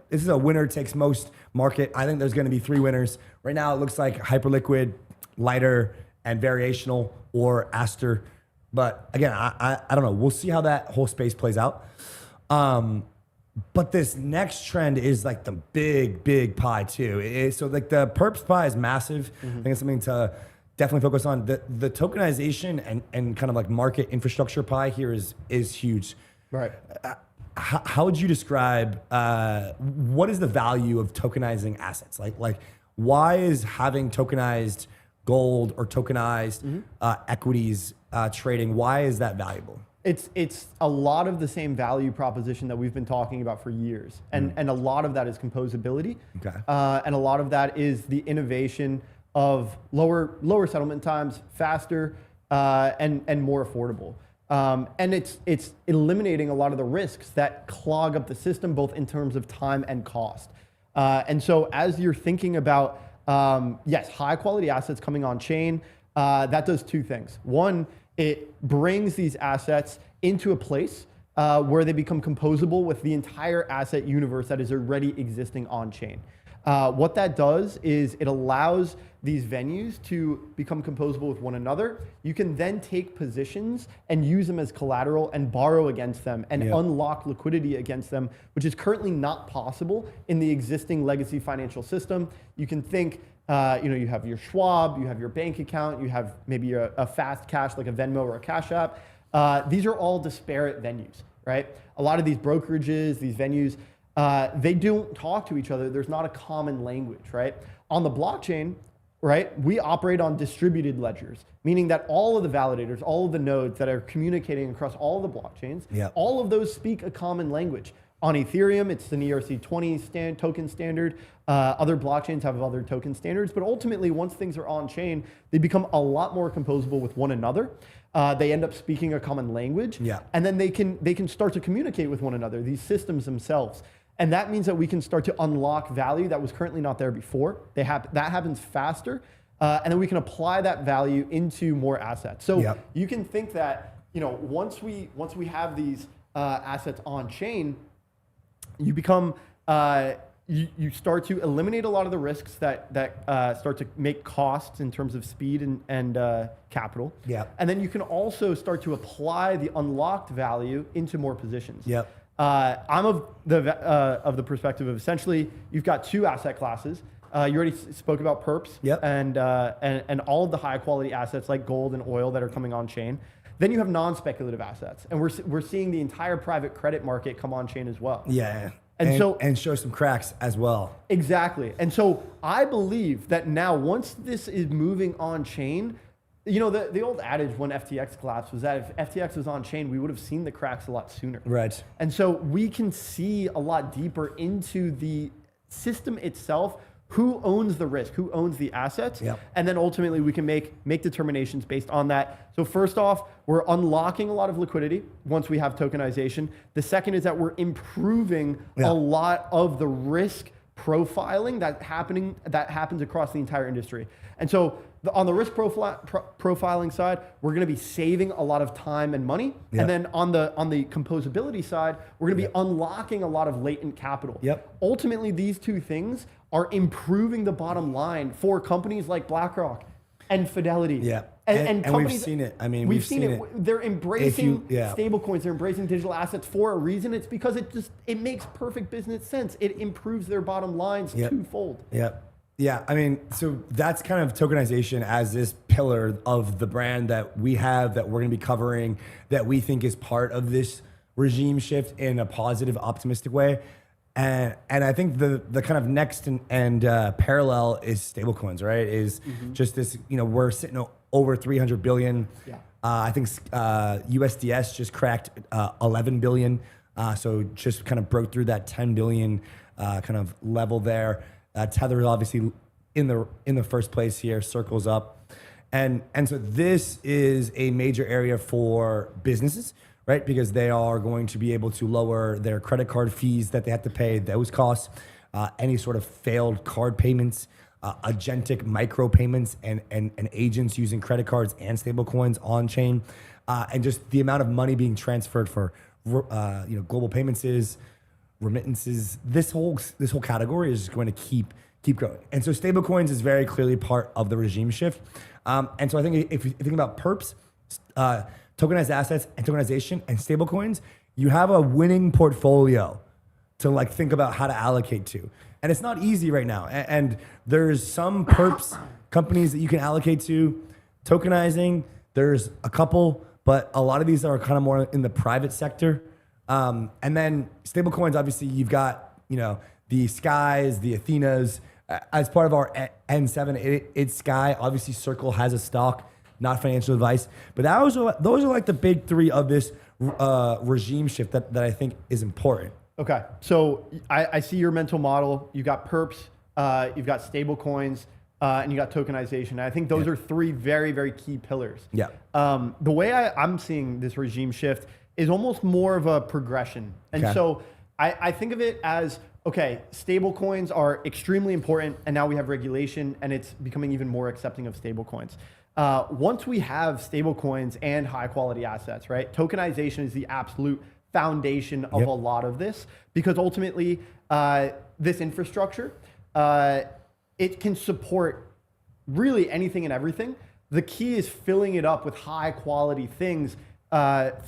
This is a winner takes most market. I think there's going to be 3 winners. Right now, it looks like Hyperliquid, Lighter, and Variational or Aster. But again, I don't know. We'll see how that whole space plays out. But this next trend is like the big pie too. So like the perps pie is massive. I think it's something to definitely focus on. The tokenization and kind of like market infrastructure pie here is huge. Right. How would you describe what is the value of tokenizing assets? Like why is having tokenized gold or tokenized equities trading, why is that valuable? It's a lot of the same value proposition that we've been talking about for years. And a lot of that is composability. Okay. And a lot of that is the innovation of lower settlement times, faster, and more affordable. And it's eliminating a lot of the risks that clog up the system, both in terms of time and cost. And so as you're thinking about, high quality assets coming on chain, that does 2 things. One, it brings these assets into a place where they become composable with the entire asset universe that is already existing on chain. What that does is it allows these venues to become composable with one another. You can then take positions and use them as collateral and borrow against them and unlock liquidity against them, which is currently not possible in the existing legacy financial system. You can think, you have your Schwab, you have your bank account, you have maybe a fast cash like a Venmo or a Cash App. These are all disparate venues, right? A lot of these brokerages, these venues, they don't talk to each other. There's not a common language, right? On the blockchain, right, we operate on distributed ledgers, meaning that all of the validators, all of the nodes that are communicating across all of the blockchains, all of those speak a common language. On Ethereum, it's an ERC20 token standard. Other blockchains have other token standards, but ultimately, once things are on chain, they become a lot more composable with one another. They end up speaking a common language, and then they can start to communicate with one another, these systems themselves. And that means that we can start to unlock value that was currently not there before. That happens faster, and then we can apply that value into more assets. So you can think that once we have these assets on chain, you become you start to eliminate a lot of the risks that start to make costs in terms of speed and capital. And then you can also start to apply the unlocked value into more positions. I'm of the perspective of essentially you've got two asset classes. You already spoke about perps and all of the high quality assets like gold and oil that are coming on chain. Then you have non-speculative assets, and we're seeing the entire private credit market come on chain as well. And show some cracks as well. Exactly. And so I believe that now once this is moving on chain, the old adage when FTX collapsed was that if FTX was on chain, we would have seen the cracks a lot sooner. Right. And so we can see a lot deeper into the system itself, who owns the risk, who owns the assets, and then ultimately we can make determinations based on that. So first off, we're unlocking a lot of liquidity once we have tokenization. The second is that we're improving a lot of the risk profiling that happens across the entire industry. And so on the risk profiling side, we're going to be saving a lot of time and money. And then on the composability side, we're going to be unlocking a lot of latent capital. Ultimately, these two things are improving the bottom line for companies like BlackRock and Fidelity. And we've seen it. I mean, we've seen it. They're embracing stablecoins. They're embracing digital assets for a reason. It's because it makes perfect business sense. It improves their bottom lines twofold. Yeah, I mean, so that's kind of tokenization as this pillar of the brand that we have, that we're going to be covering, that we think is part of this regime shift in a positive, optimistic way. And I think the kind of next and parallel is stablecoins, right? Is just this, we're sitting over 300 billion. I think USDS just cracked 11 billion. So just kind of broke through that 10 billion kind of level there. Tether is obviously in the first place here, circles up. And so this is a major area for businesses, right? Because they are going to be able to lower their credit card fees that they have to pay, those costs, any sort of failed card payments, agentic micro payments and agents using credit cards and stable coins on chain, and just the amount of money being transferred for global payments, remittances. This whole category is going to keep growing. And so stablecoins is very clearly part of the regime shift. And so I think if you think about perps, tokenized assets and tokenization and stablecoins, you have a winning portfolio to think about how to allocate to. And it's not easy right now. And there's some perps companies that you can allocate to. Tokenizing, there's a couple, but a lot of these are kind of more in the private sector. And then stablecoins, obviously, you've got the Skies, the Athenas. As part of our N7, it's Sky. Obviously, Circle has a stock, not financial advice. But those are like the big three of this regime shift that I think is important. Okay, so I see your mental model. You've got perps, you've got stable coins, and you got tokenization. I think those are three very, very key pillars. The way I'm seeing this regime shift is almost more of a progression. And so I think of it as, okay, stable coins are extremely important, and now we have regulation, and it's becoming even more accepting of stable coins. Once we have stable coins and high quality assets, right, tokenization is the absolute foundation of a lot of this, because ultimately this infrastructure it can support really anything and everything. The key is filling it up with high quality things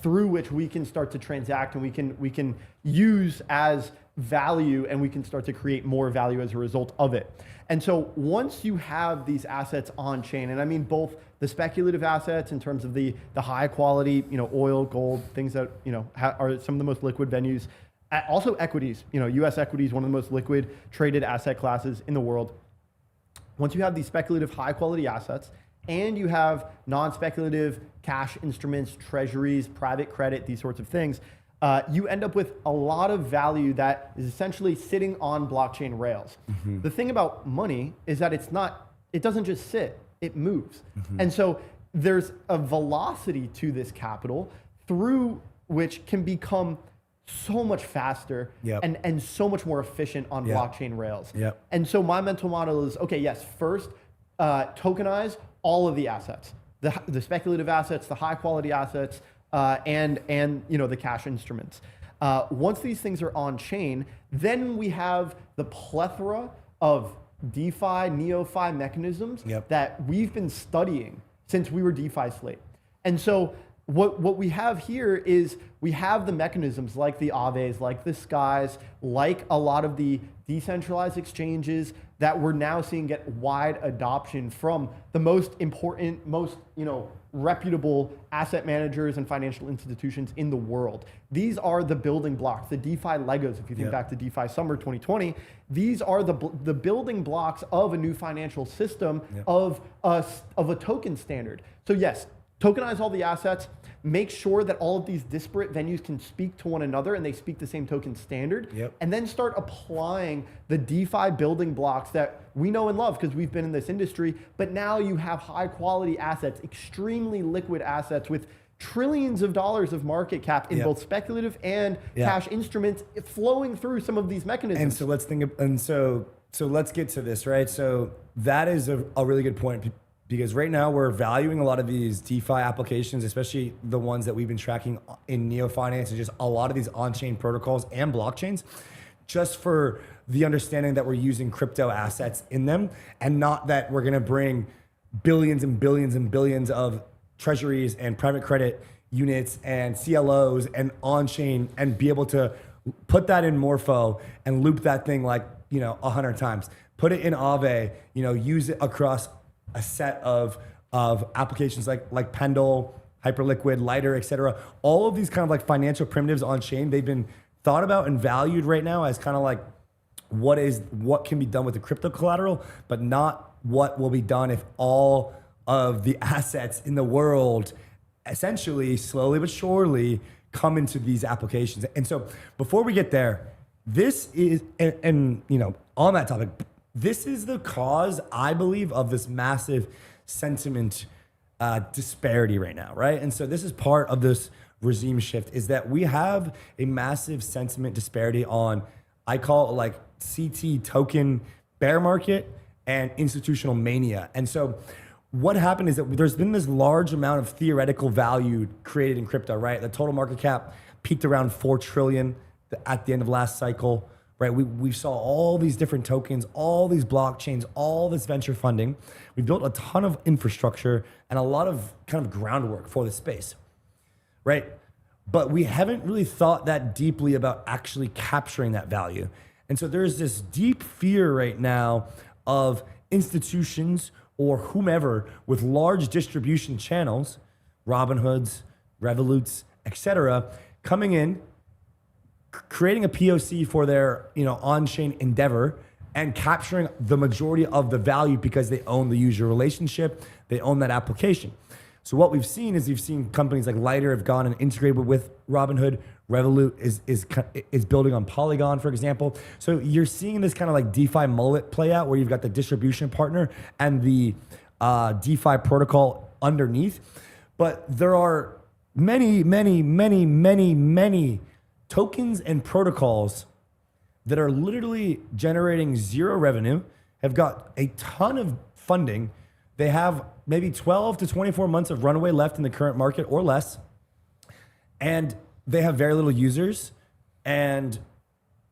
through which we can start to transact and we can use as value, and we can start to create more value as a result of it. And so once you have these assets on chain, and I mean both the speculative assets in terms of the high quality, oil, gold, things that are some of the most liquid venues, also equities. U.S. equities, one of the most liquid traded asset classes in the world. Once you have these speculative high quality assets, and you have non-speculative cash instruments, treasuries, private credit, these sorts of things, you end up with a lot of value that is essentially sitting on blockchain rails. Mm-hmm. The thing about money is that it doesn't just sit, it moves. Mm-hmm. And so there's a velocity to this capital through which can become so much faster and so much more efficient on blockchain rails. Yep. And so my mental model is, okay, yes, first tokenize all of the assets, the speculative assets, the high quality assets, and the cash instruments. Once these things are on chain, then we have the plethora of DeFi, NeoFi mechanisms that we've been studying since we were DeFi Slate. And so what we have here is we have the mechanisms like the Aves, like the Skies, like a lot of the decentralized exchanges that we're now seeing get wide adoption from the most important, most reputable asset managers and financial institutions in the world. These are the building blocks, the DeFi Legos. If you think back to DeFi Summer 2020, these are the building blocks of a new financial system of a token standard. So yes, tokenize all the assets, make sure that all of these disparate venues can speak to one another and they speak the same token standard, and then start applying the DeFi building blocks that we know and love because we've been in this industry, but now you have high quality assets, extremely liquid assets with trillions of dollars of market cap in both speculative and cash instruments flowing through some of these mechanisms. And so let's so let's get to this, right? So that is a really good point. Because right now we're valuing a lot of these DeFi applications, especially the ones that we've been tracking in NeoFinance and just a lot of these on-chain protocols and blockchains, just for the understanding that we're using crypto assets in them and not that we're gonna bring billions and billions and billions of treasuries and private credit units and CLOs and on-chain and be able to put that in Morpho and loop that thing like 100 times. Put it in Aave, use it across a set of applications like Pendle, Hyperliquid, Lighter, et cetera. All of these kind of like financial primitives on chain, they've been thought about and valued right now as kind of like what can be done with the crypto collateral, but not what will be done if all of the assets in the world essentially slowly but surely come into these applications. And so before we get there, this is, and on that topic, this is the cause, I believe, of this massive sentiment disparity right now, right? And so this is part of this regime shift, is that we have a massive sentiment disparity on, I call it like CT token bear market and institutional mania. And so what happened is that there's been this large amount of theoretical value created in crypto, right? The total market cap peaked around 4 trillion at the end of last cycle. Right, we saw all these different tokens, all these blockchains, all this venture funding. We built a ton of infrastructure and a lot of kind of groundwork for the space, right? But we haven't really thought that deeply about actually capturing that value. And so there's this deep fear right now of institutions or whomever with large distribution channels, Robinhoods, Revoluts, etc., coming in, creating a POC for their on-chain endeavor and capturing the majority of the value because they own the user relationship, they own that application. So what we've seen is companies like Lighter have gone and integrated with Robinhood. Revolut is building on Polygon, for example. So you're seeing this kind of like DeFi mullet play out where you've got the distribution partner and the DeFi protocol underneath. But there are many tokens and protocols that are literally generating zero revenue, have got a ton of funding. They have maybe 12 to 24 months of runway left in the current market or less. And they have very little users and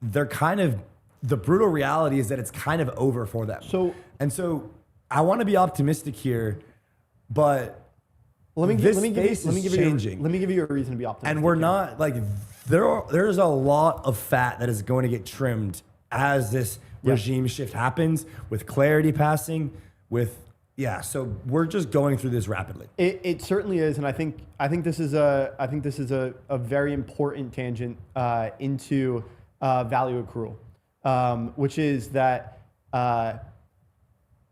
they're kind of the brutal reality is that it's kind of over for them. So I want to be optimistic here, but let me give you a reason to be optimistic. And we're not like there's a lot of fat that is going to get trimmed as this regime shift happens, with clarity passing, so we're just going through this rapidly. It certainly is, and I think this is a very important tangent into value accrual, which is that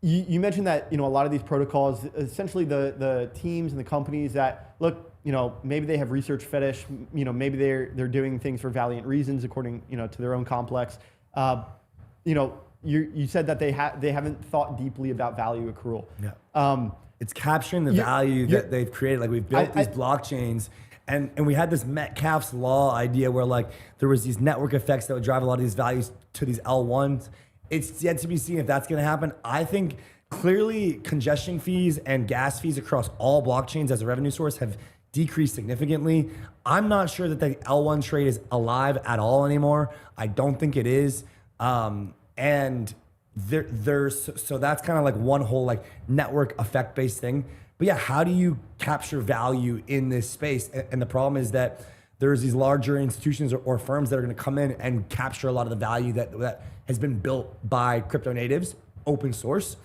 you mentioned that a lot of these protocols, essentially the teams and the companies that look, maybe they have research fetish, maybe they're doing things for valiant reasons according to their own complex. You said that they haven't thought deeply about value accrual. Yeah. It's capturing the value that they've created. Like we've built these blockchains, and we had this Metcalfe's law idea where like there was these network effects that would drive a lot of these values to these L1s. It's yet to be seen if that's going to happen. I think clearly congestion fees and gas fees across all blockchains as a revenue source have decreased significantly. I'm not sure that the L1 trade is alive at all anymore. I don't think it is. And so that's kind of like one whole like network effect based thing. But yeah, how do you capture value in this space? And the problem is that there's these larger institutions or firms that are going to come in and capture a lot of the value that has been built by crypto natives, open source.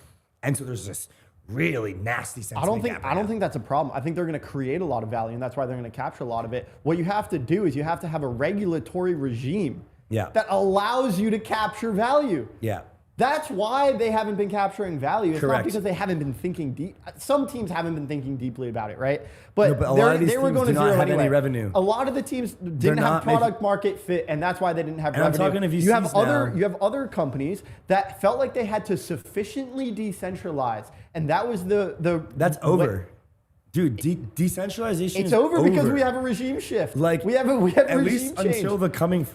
And so there's this really nasty sense. I don't think that's a problem. I think they're going to create a lot of value, and that's why they're going to capture a lot of it. What you have to do is you have to have a regulatory regime that allows you to capture value. Yeah. That's why they haven't been capturing value. It's Correct. not because they haven't been thinking deep. Some teams haven't been thinking deeply about it, right? But, a lot of these they were teams going do to not zero have anyway. any revenue. A lot of the teams didn't have product market fit, and that's why they didn't have And revenue. I'm talking to VCs you have other companies that felt like they had to sufficiently decentralize, and that was That's over. Dude, decentralization is over because we have a regime shift. Like we have at regime least change. until the coming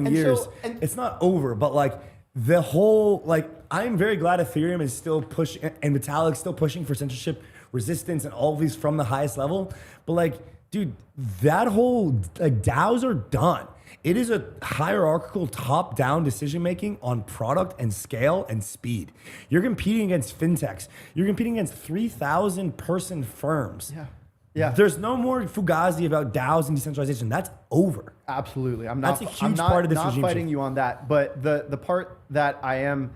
And years, so- and- it's not over. But like the whole I'm very glad Ethereum is still pushing and Vitalik's still pushing for censorship resistance and all of these from the highest level. But dude, that whole DAOs are done. It is a hierarchical top-down decision-making on product and scale and speed. You're competing against fintechs. You're competing against 3,000-person firms. Yeah. There's no more fugazi about DAOs and decentralization. That's over. Absolutely. That's a huge part of this regime fighting shift. you on that, but the part that I am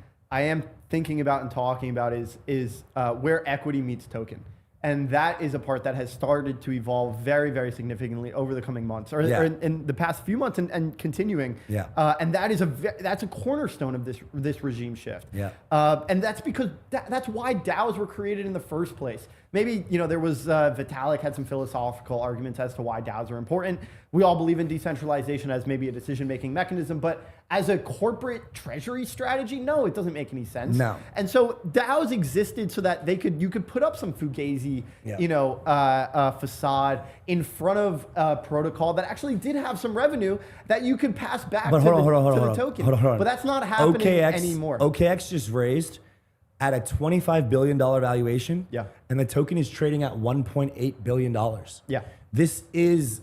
thinking about and talking about is where equity meets token. And that is a part that has started to evolve very, very significantly over the coming months, or in the past few months, and continuing. Yeah. And that is that's a cornerstone of this regime shift. Yeah. And that's because that's why DAOs were created in the first place. Maybe there was Vitalik had some philosophical arguments as to why DAOs are important. We all believe in decentralization as maybe a decision-making mechanism, but as a corporate treasury strategy, no, it doesn't make any sense. No. And so DAOs existed so that you could put up some fugazi, facade in front of a protocol that actually did have some revenue that you could pass back to the token. Hold on. But that's not happening anymore. OKX just raised at a $25 billion valuation. Yeah. And the token is trading at $1.8 billion. Yeah. This is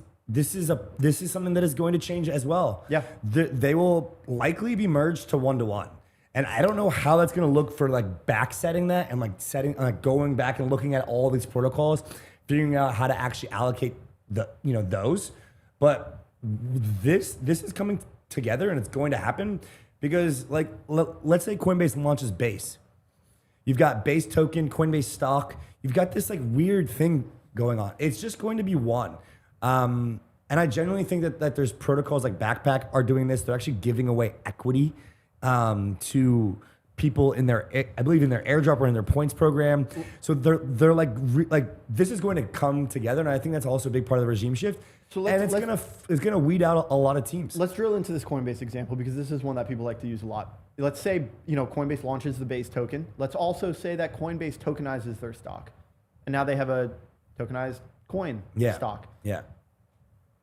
something that is going to change as well. Yeah. They will likely be merged to 1-to-1. And I don't know how that's going to look for backsetting that and going back and looking at all these protocols, figuring out how to actually allocate those. But this is coming together, and it's going to happen because let's say Coinbase launches Base. You've got Base token, Coinbase stock. You've got this weird thing going on. It's just going to be one. And I genuinely think that there's protocols like Backpack are doing this. They're actually giving away equity to people in their airdrop or in their points program. So they're like this is going to come together, and I think that's also a big part of the regime shift. So it's gonna weed out a lot of teams. Let's drill into this Coinbase example because this is one that people like to use a lot. Let's say Coinbase launches the Base token. Let's also say that Coinbase tokenizes their stock, and now they have a tokenized coin stock. Yeah,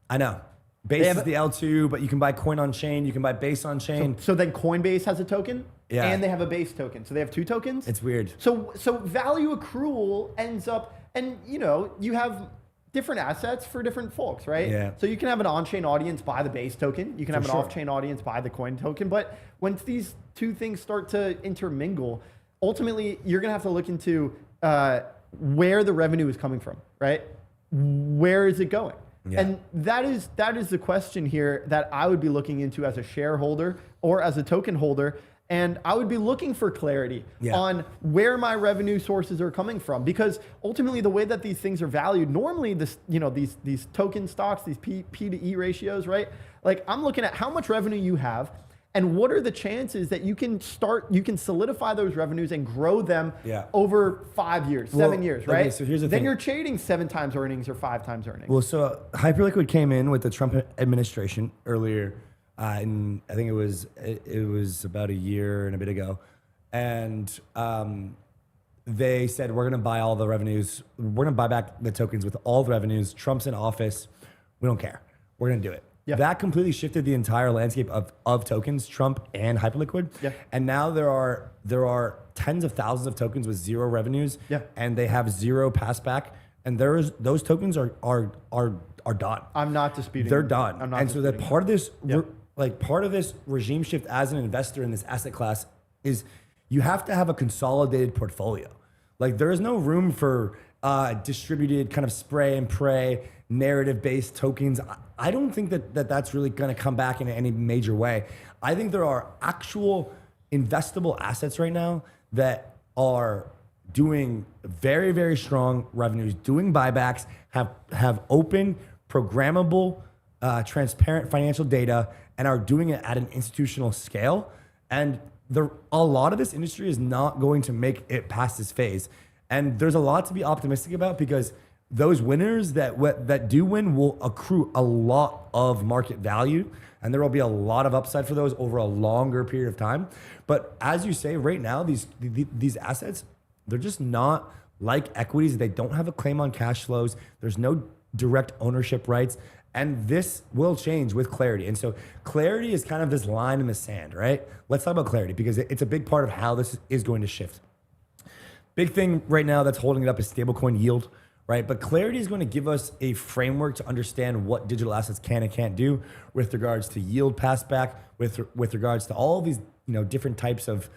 I know. Base is the L2, but you can buy coin on chain. You can buy Base on chain. So then Coinbase has a token, Yeah. and they have a Base token. So they have two tokens. It's weird. So value accrual ends up, and you have different assets for different folks, right? Yeah. So you can have an on-chain audience buy the base token. You can have an off-chain audience buy the coin token. But once these two things start to intermingle, ultimately you're going to have to look into where the revenue is coming from, right? Where is it going? Yeah. And that is the question here that I would be looking into as a shareholder or as a token holder. And I would be looking for clarity on where my revenue sources are coming from, because ultimately the way that these things are valued, normally these token stocks, these P to E ratios, right? Like I'm looking at how much revenue you have and what are the chances that you can solidify those revenues and grow them over 5 years, 7 years, right? Okay, so here's the then thing. you're trading 7 times earnings or 5 times earnings. Well, so Hyperliquid came in with the Trump administration earlier. And I think it was about a year and a bit ago, and they said we're gonna buy all the revenues. We're gonna buy back the tokens with all the revenues. Trump's in office. We don't care. We're gonna do it. Yeah. That completely shifted the entire landscape of tokens, Trump and Hyperliquid. Yeah. And now there are tens of thousands of tokens with zero revenues. Yeah. And they have zero passback. And those tokens are done. I'm not disputing. They're done. I'm not and disputing. So that part of this. Part of this regime shift as an investor in this asset class is you have to have a consolidated portfolio. Like there is no room for distributed kind of spray and pray narrative-based tokens. I don't think that that's really going to come back in any major way. I think there are actual investable assets right now that are doing very, very strong revenues, doing buybacks, have open, programmable, transparent financial data, and are doing it at an institutional scale. And a lot of this industry is not going to make it past this phase. And there's a lot to be optimistic about because those winners that do win will accrue a lot of market value, and there will be a lot of upside for those over a longer period of time. But as you say, right now, these assets, they're just not like equities. They don't have a claim on cash flows. There's no direct ownership rights. And this will change with clarity. And so clarity is kind of this line in the sand, right? Let's talk about clarity because it's a big part of how this is going to shift. Big thing right now that's holding it up is stablecoin yield, right? But clarity is going to give us a framework to understand what digital assets can and can't do with regards to yield passback, with regards to all these different types of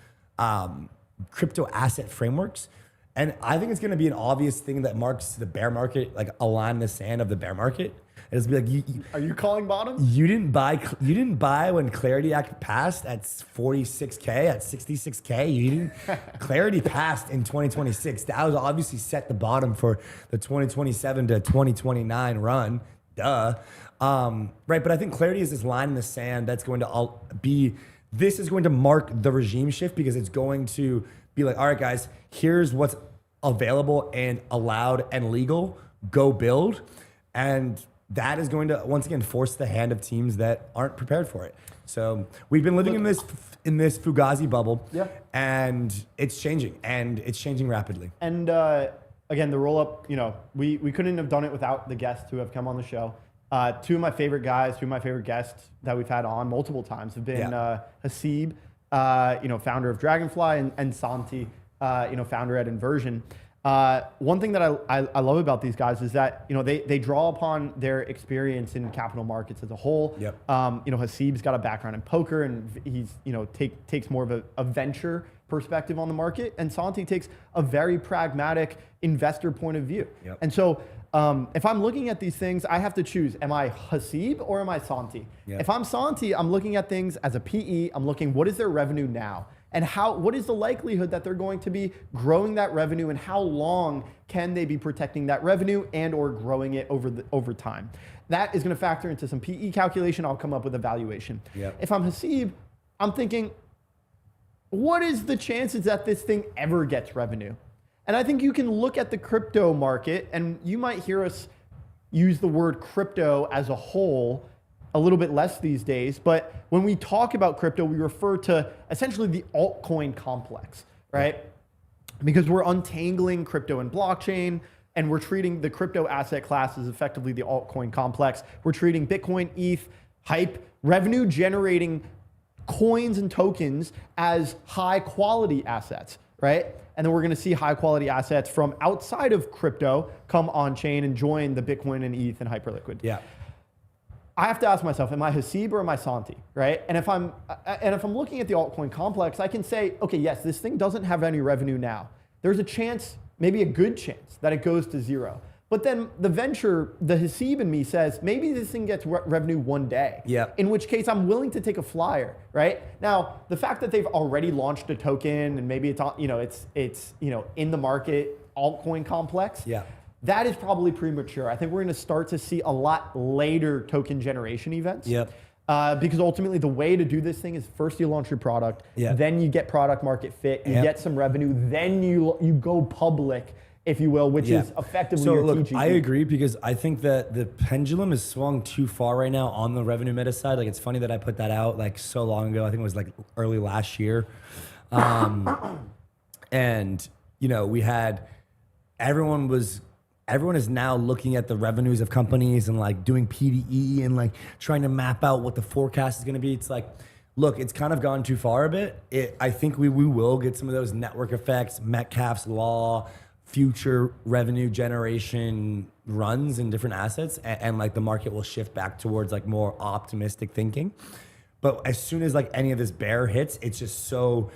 crypto asset frameworks. And I think it's going to be an obvious thing that marks the bear market, like a line in the sand of the bear market. It's be like, are you calling bottom? You didn't buy when Clarity Act passed at 46K, at 66K. You didn't. Clarity passed in 2026. That was obviously set the bottom for the 2027 to 2029 run. Duh. Right, but I think Clarity is this line in the sand that's going to this is going to mark the regime shift because it's going to be like, all right, guys, here's what's available and allowed and legal. Go build. And that is going to once again force the hand of teams that aren't prepared for it. So we've been living in this Fugazi bubble, and it's changing, and it's changing rapidly. And again, the Rollup, we couldn't have done it without the guests who have come on the show. Two of my favorite guests that we've had on multiple times have been Hasib, founder of Dragonfly, and Santi, founder at Inversion. One thing that I love about these guys is that they draw upon their experience in capital markets as a whole. Yep. Hasib's got a background in poker, and he's takes more of a venture perspective on the market, and Santi takes a very pragmatic investor point of view. Yep. And so if I'm looking at these things, I have to choose: am I Hasib or am I Santi? Yep. If I'm Santi, I'm looking at things as a PE. I'm looking, what is their revenue now? And what is the likelihood that they're going to be growing that revenue, and how long can they be protecting that revenue and or growing it over time? That is going to factor into some PE calculation. I'll come up with a valuation. Yep. If I'm Hasib, I'm thinking, what is the chances that this thing ever gets revenue? And I think you can look at the crypto market, and you might hear us use the word crypto as a whole a little bit less these days, but when we talk about crypto, we refer to essentially the altcoin complex, right? Because we're untangling crypto and blockchain, and we're treating the crypto asset class as effectively the altcoin complex. We're treating Bitcoin, ETH, HYPE, revenue generating coins and tokens as high quality assets. right? And then we're going to see high quality assets from outside of crypto come on chain and join the Bitcoin and ETH and Hyperliquid. Yeah. I have to ask myself, am I Hasib or am I Santi, right? And if I'm looking at the altcoin complex, I can say, okay, yes, this thing doesn't have any revenue now. There's a chance, maybe a good chance, that it goes to zero. But then the Hasib in me says, maybe this thing gets revenue one day. Yeah. In which case I'm willing to take a flyer, right? Now, the fact that they've already launched a token and maybe it's in the market altcoin complex. Yeah. That is probably premature. I think we're going to start to see a lot later token generation events. Yep. Because ultimately the way to do this thing is first you launch your product, Yeah. then you get product market fit, you Yep. get some revenue, then you go public, if you will, which is effectively so your look, TGP. I agree because I think that the pendulum is swung too far right now on the revenue meta side. Like it's funny that I put that out like so long ago. I think it was like early last year. And we had everyone is now looking at the revenues of companies and like doing PDE and like trying to map out what the forecast is going to be. It's like, look, it's kind of gone too far a bit. I think we will get some of those network effects, Metcalfe's law, future revenue generation runs in different assets, and like the market will shift back towards like more optimistic thinking. But as soon as like any of this bear hits, it's just so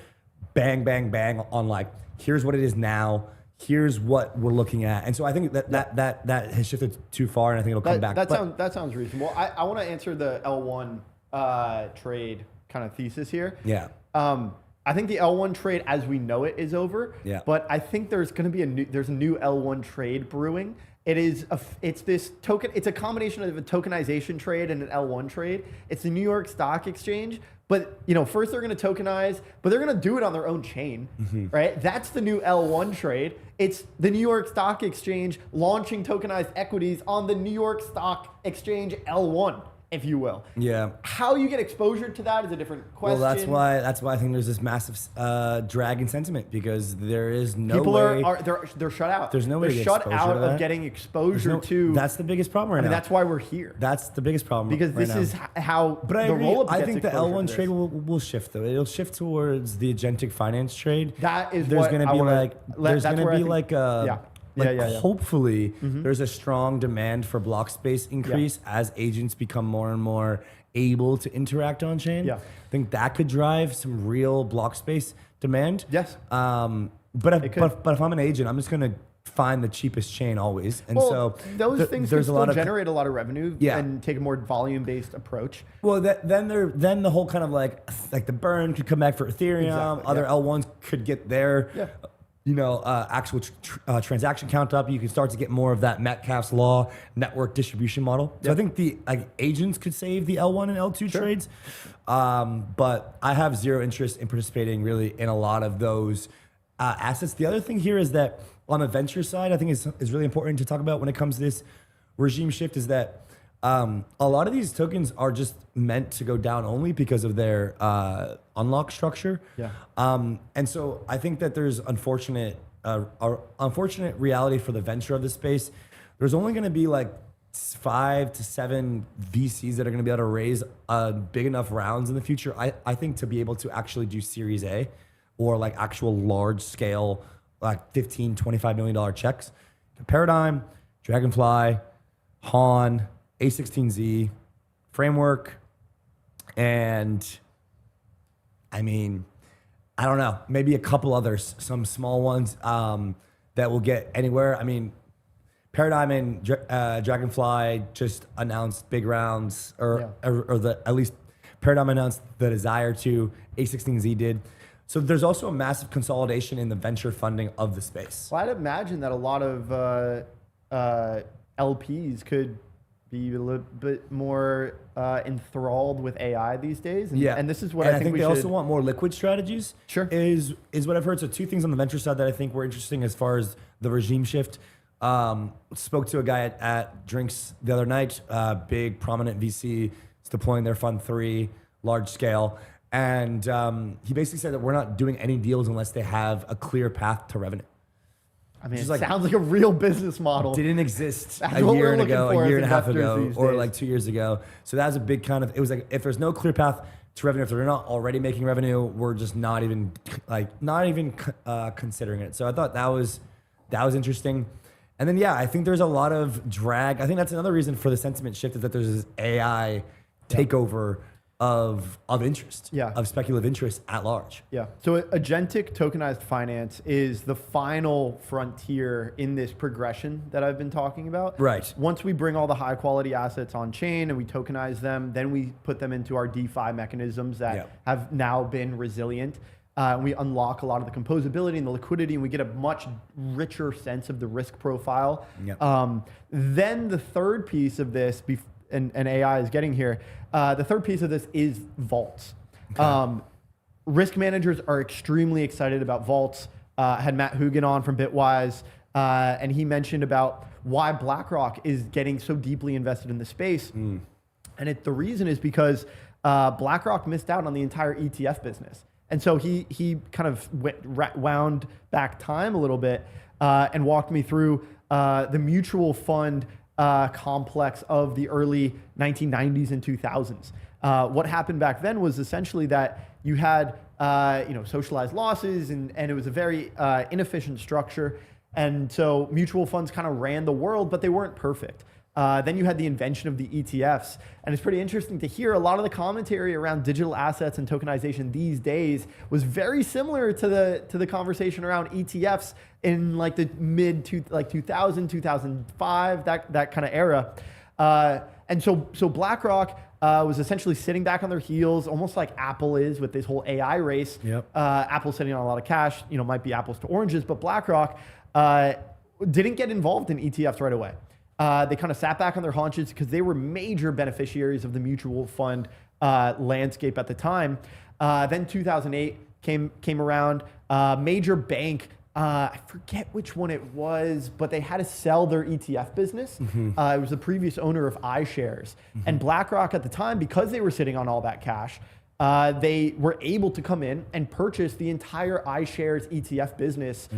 bang, bang, bang on like, here's what it is now. Here's what we're looking at. And so I think that has shifted too far, and I think it'll come back. That sounds reasonable. I want to answer the L1 trade kind of thesis here. Yeah. I think the L1 trade as we know it is over. Yeah. But I think there's going to be a new L1 trade brewing. It's this token. It's a combination of a tokenization trade and an L1 trade. It's the New York Stock Exchange. But first they're going to tokenize, but they're going to do it on their own chain, right? That's the new L1 trade. It's the New York Stock Exchange launching tokenized equities on the New York Stock Exchange L1, if you will. Yeah. How you get exposure to that is a different question. Well, that's why I think there's this massive drag in sentiment, because there is no people way. They're shut out. There's no way to they're get shut exposure out to of that. getting exposure to. That's the biggest problem right now. That's why we're here. That's the biggest problem Because right this now. is how But I the agree. Rollup I gets think the exposure L1 to trade this. will shift though. It'll shift towards the agentic finance trade. That is there's what going to I be wanna- like there's that's going to where I be think- like a Yeah. hopefully there's a strong demand for block space increase as agents become more and more able to interact on chain. Yeah. I think that could drive some real block space demand. Yes. But if I'm an agent, I'm just going to find the cheapest chain always. And so those things can there's a lot still of generate a lot of revenue Yeah. and take a more volume-based approach. Well, then the whole kind of like the burn could come back for Ethereum. Exactly, Other yeah. L1s could get their Yeah. actual transaction count up. You can start to get more of that Metcalfe's law network distribution model. So I think the agents could save the L1 and L2 trades. But I have zero interest in participating really in a lot of those assets. The other thing here is that on the venture side, I think is really important to talk about when it comes to this regime shift is that a lot of these tokens are just meant to go down only because of their unlock structure. Yeah. And so I think that there's unfortunate reality for the venture of the space. There's only going to be like 5 to 7 VCs that are going to be able to raise big enough rounds in the future. I think to be able to actually do Series A or like actual large scale, like $15, $25 million checks. Paradigm, Dragonfly, Han, A16Z, Framework, and I mean, I don't know, maybe a couple others, some small ones that will get anywhere. I mean, Paradigm and Dragonfly just announced big rounds, at least Paradigm announced the desire to, A16Z did. So there's also a massive consolidation in the venture funding of the space. Well, I'd imagine that a lot of LPs could be a little bit more enthralled with AI these days. And this is what I think we they should... also want more liquid strategies. Sure. Is what I've heard. So 2 things on the venture side that I think were interesting as far as the regime shift. Spoke to a guy at Drinks the other night, big prominent VC is deploying their fund 3 large scale. And he basically said that we're not doing any deals unless they have a clear path to revenue. I mean, it like- sounds like a real business model. Didn't exist That's a what year we're ago, looking for a year as and a half investors ago, these or days. like 2 years ago. So that was a big kind of, it was like, if there's no clear path to revenue. If they're not already making revenue, we're just not even considering it. So I thought that was interesting. And then, yeah, I think there's a lot of drag. I think that's another reason for the sentiment shift, is that there's this AI takeover of interest, of speculative interest at large. Yeah. So agentic tokenized finance is the final frontier in this progression that I've been talking about. Right. Once we bring all the high quality assets on chain and we tokenize them, then we put them into our DeFi mechanisms that have now been resilient. We unlock a lot of the composability and the liquidity, and we get a much richer sense of the risk profile. Then the third piece of this, and AI is getting here, the third piece of this is vaults. Risk managers are extremely excited about vaults. Had Matt Hugin on from Bitwise, and he mentioned about why BlackRock is getting so deeply invested in the space. And the reason is because BlackRock missed out on the entire ETF business. And so he kind of wound back time a little bit and walked me through the mutual fund complex of the early 1990s and 2000s. What happened back then was essentially that you had socialized losses, and it was a very inefficient structure. And so mutual funds kind of ran the world, but they weren't perfect. Then you had the invention of the ETFs. And it's pretty interesting to hear a lot of the commentary around digital assets and tokenization these days was very similar to the conversation around ETFs in like the mid 2000, 2005, that kind of era. And so BlackRock was essentially sitting back on their heels, almost like Apple is with this whole AI race. Apple's sitting on a lot of cash, might be apples to oranges, but BlackRock didn't get involved in ETFs right away. They kind of sat back on their haunches because they were major beneficiaries of the mutual fund landscape at the time. Then 2008 came around. Major bank, I forget which one it was, but they had to sell their ETF business. It was the previous owner of iShares. And BlackRock at the time, because they were sitting on all that cash, they were able to come in and purchase the entire iShares ETF business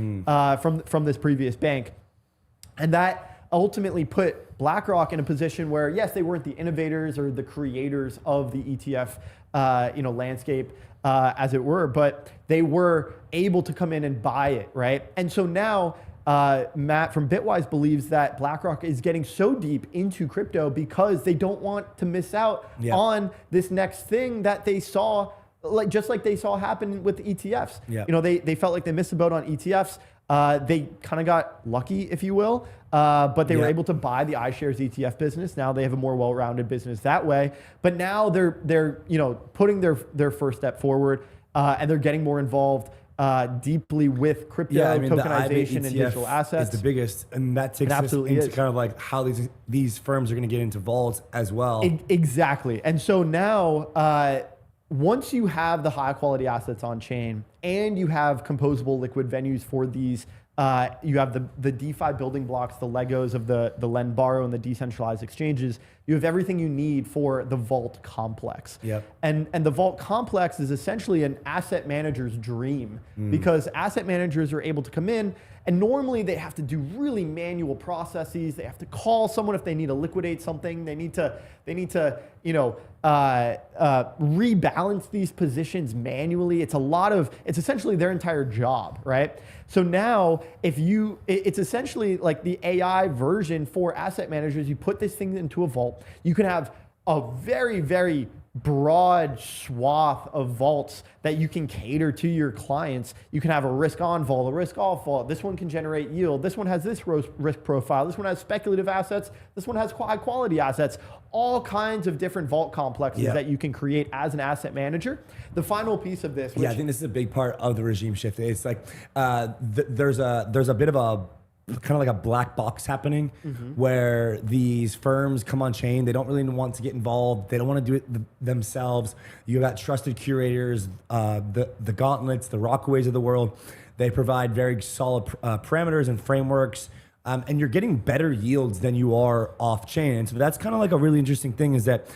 from this previous bank. And that ultimately put BlackRock in a position where, yes, they weren't the innovators or the creators of the ETF landscape, as it were, but they were able to come in and buy it, right? And so now Matt from Bitwise believes that BlackRock is getting so deep into crypto because they don't want to miss out on this next thing that they saw, just like they saw happen with the ETFs. They felt like they missed the boat on ETFs. They kind of got lucky, if you will, but they were able to buy the iShares ETF business. Now they have a more well-rounded business that way. But now they're putting their first step forward, and they're getting more involved deeply with crypto, tokenization, and digital assets. Is the biggest, and that takes us into kind of like how these firms are going to get into vaults as well. Exactly. And so now, once you have the high quality assets on chain and you have composable liquid venues for these, you have the DeFi building blocks, the Legos of the lend, borrow, and the decentralized exchanges. You have everything you need for the vault complex. And the vault complex is essentially an asset manager's dream, because asset managers are able to come in, and normally they have to do really manual processes. They have to call someone if they need to liquidate something. They need to rebalance these positions manually. It's essentially their entire job, right? So now it's essentially like the AI version for asset managers. You put this thing into a vault. You can have a very, very broad swath of vaults that you can cater to your clients. You can have a risk on vault, a risk off vault. This one can generate yield. This one has this risk profile. This one has speculative assets. This one has high quality assets. All kinds of different vault complexes that you can create as an asset manager. The final piece of this, I think this is a big part of the regime shift. It's like there's a bit of a kind of like a black box happening where these firms come on chain. They don't really want to get involved. They don't want to do it themselves. You got trusted curators, the Gauntlets, the Rockaways of the world. They provide very solid parameters and frameworks, and you're getting better yields than you are off chain. And so that's kind of like a really interesting thing, is that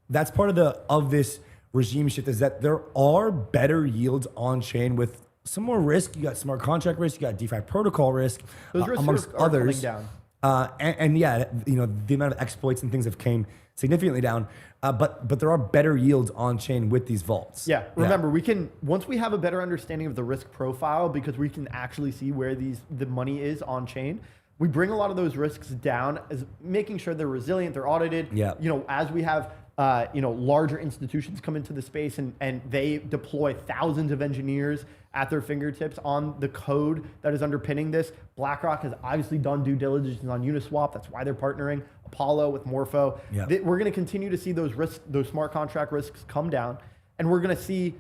that's part of this regime shift, is that there are better yields on chain with some more risk. You got smart contract risk, you got DeFi protocol risk, those risks amongst are others. coming down. And yeah, the amount of exploits and things have came significantly down. But there are better yields on chain with these vaults. Yeah. Remember, we can, once we have a better understanding of the risk profile, because we can actually see where the money is on chain, we bring a lot of those risks down, as making sure they're resilient, they're audited. Yeah. As we have larger institutions come into the space and they deploy thousands of engineers at their fingertips on the code that is underpinning this. BlackRock has obviously done due diligence on Uniswap. That's why they're partnering. Apollo with Morpho. Yeah. We're going to continue to see those risks, those smart contract risks come down, and we're going to see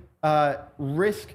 risk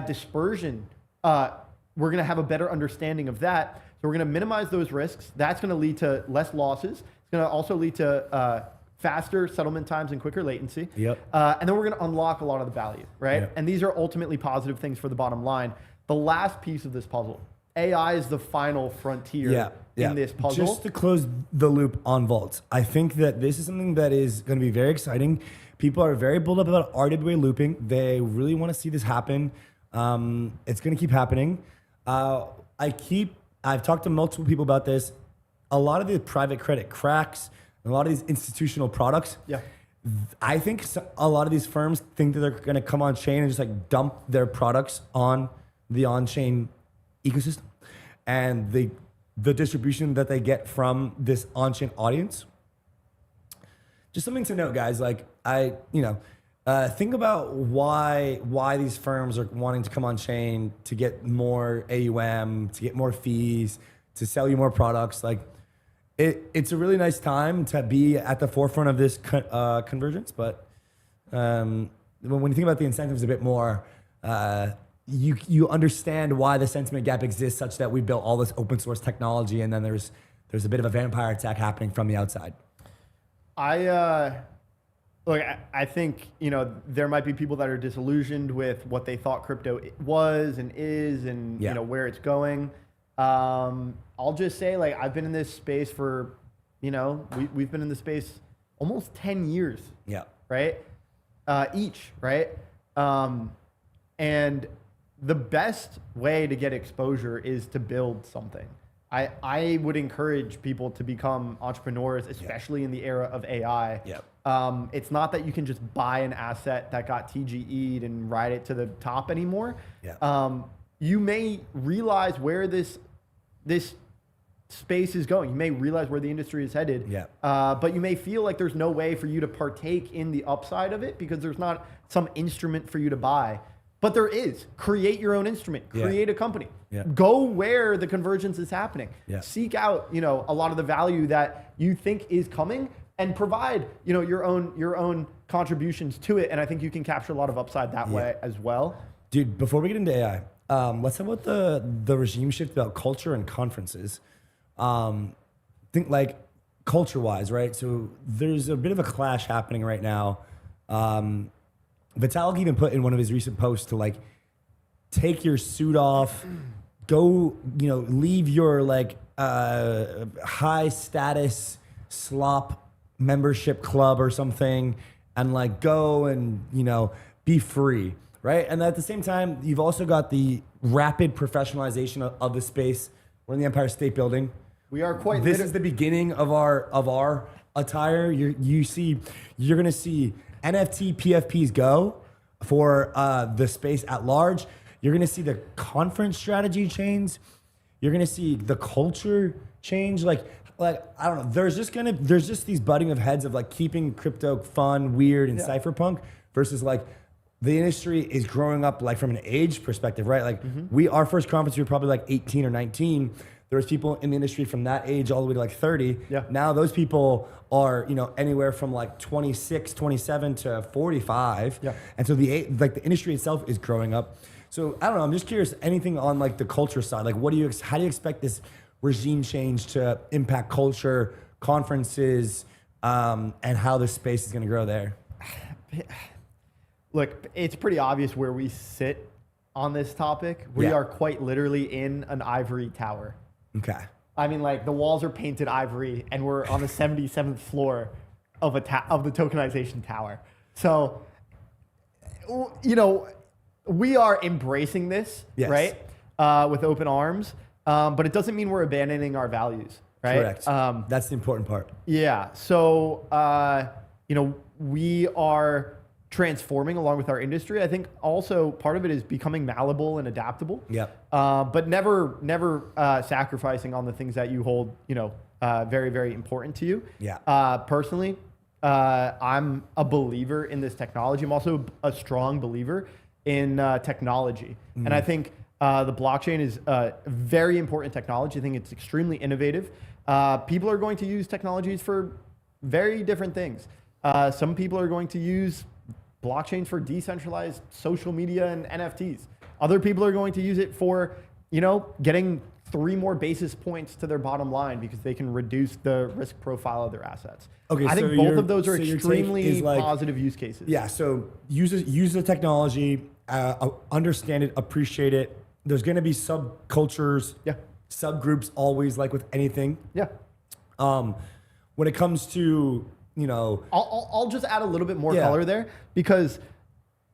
dispersion. We're going to have a better understanding of that. So we're going to minimize those risks. That's going to lead to less losses. It's going to also lead to faster settlement times and quicker latency. Yep. And then we're going to unlock a lot of the value, right? Yep. And these are ultimately positive things for the bottom line. The last piece of this puzzle, AI is the final frontier in this puzzle. Just to close the loop on vaults, I think that this is something that is going to be very exciting. People are very bulled up about RWA looping. They really want to see this happen. It's going to keep happening. I've talked to multiple people about this. A lot of the private credit cracks, a lot of these institutional products. Yeah. I think a lot of these firms think that they're going to come on chain and just like dump their products on the on-chain ecosystem, and the distribution that they get from this on-chain audience. Just something to note, guys. Like think about why these firms are wanting to come on chain to get more AUM, to get more fees, to sell you more products. Like it's a really nice time to be at the forefront of this convergence. But when you think about the incentives a bit more, you understand why the sentiment gap exists, such that we built all this open source technology, and then there's a bit of a vampire attack happening from the outside. I think there might be people that are disillusioned with what they thought crypto was and is, and where it's going. I'll just say, like, I've been in this space for, we've been in this space almost 10 years. Yeah. Right. Each. Right. And the best way to get exposure is to build something. I would encourage people to become entrepreneurs, especially in the era of AI. Yeah. It's not that you can just buy an asset that got TGE'd and ride it to the top anymore. Yeah. You may realize where this space is going. You may realize where the industry is headed. Yeah. But you may feel like there's no way for you to partake in the upside of it because there's not some instrument for you to buy. But there is. Create your own instrument. Create a company. Yeah. Go where the convergence is happening. Yeah. Seek out, a lot of the value that you think is coming, and provide, your own contributions to it. And I think you can capture a lot of upside that way as well. Dude, before we get into AI, let's talk about the regime shift about culture and conferences. Think like culture-wise, right? So there's a bit of a clash happening right now. Vitalik even put in one of his recent posts to like take your suit off, go, leave your high status slop membership club or something, and like go and be free, right? And at the same time, you've also got the rapid professionalization of the space. We're in the Empire State Building. We are quite. This is the beginning of our attire. You're gonna see NFT PFPs go for the space at large. You're gonna see the conference strategy change. You're gonna see the culture change. Like I don't know. There's just these butting of heads of like keeping crypto fun, weird, and cypherpunk versus like the industry is growing up like from an age perspective, right? Like our first conference, we were probably like 18 or 19. There was people in the industry from that age all the way to like 30. Yeah. Now those people are, anywhere from like 26, 27 to 45. Yeah. And so the industry itself is growing up. So I don't know, I'm just curious, anything on like the culture side, like how do you expect this regime change to impact culture, conferences, and how this space is going to grow there? Look, it's pretty obvious where we sit on this topic. We are quite literally in an ivory tower. Okay. I mean, like, the walls are painted ivory, and we're on the 77th floor of the tokenization tower. So, we are embracing this, right? With open arms. But it doesn't mean we're abandoning our values, right? Correct. That's the important part. Yeah. So, we are transforming along with our industry. I think also part of it is becoming malleable and adaptable. Yep. But never sacrificing on the things that you hold, very, very important to you. Yeah. Personally, I'm a believer in this technology. I'm also a strong believer in technology. And I think the blockchain is a very important technology. I think it's extremely innovative. People are going to use technologies for very different things. Some people are going to use blockchains for decentralized social media and NFTs. Other people are going to use it for, getting 3 more basis points to their bottom line because they can reduce the risk profile of their assets. Okay, I think so both of those are your take extremely is like- positive use cases. Yeah, so use the technology, understand it, appreciate it. There's going to be subcultures, Yeah. subgroups always, like with anything. Yeah. When it comes to, I'll just add a little bit more Yeah. color there because,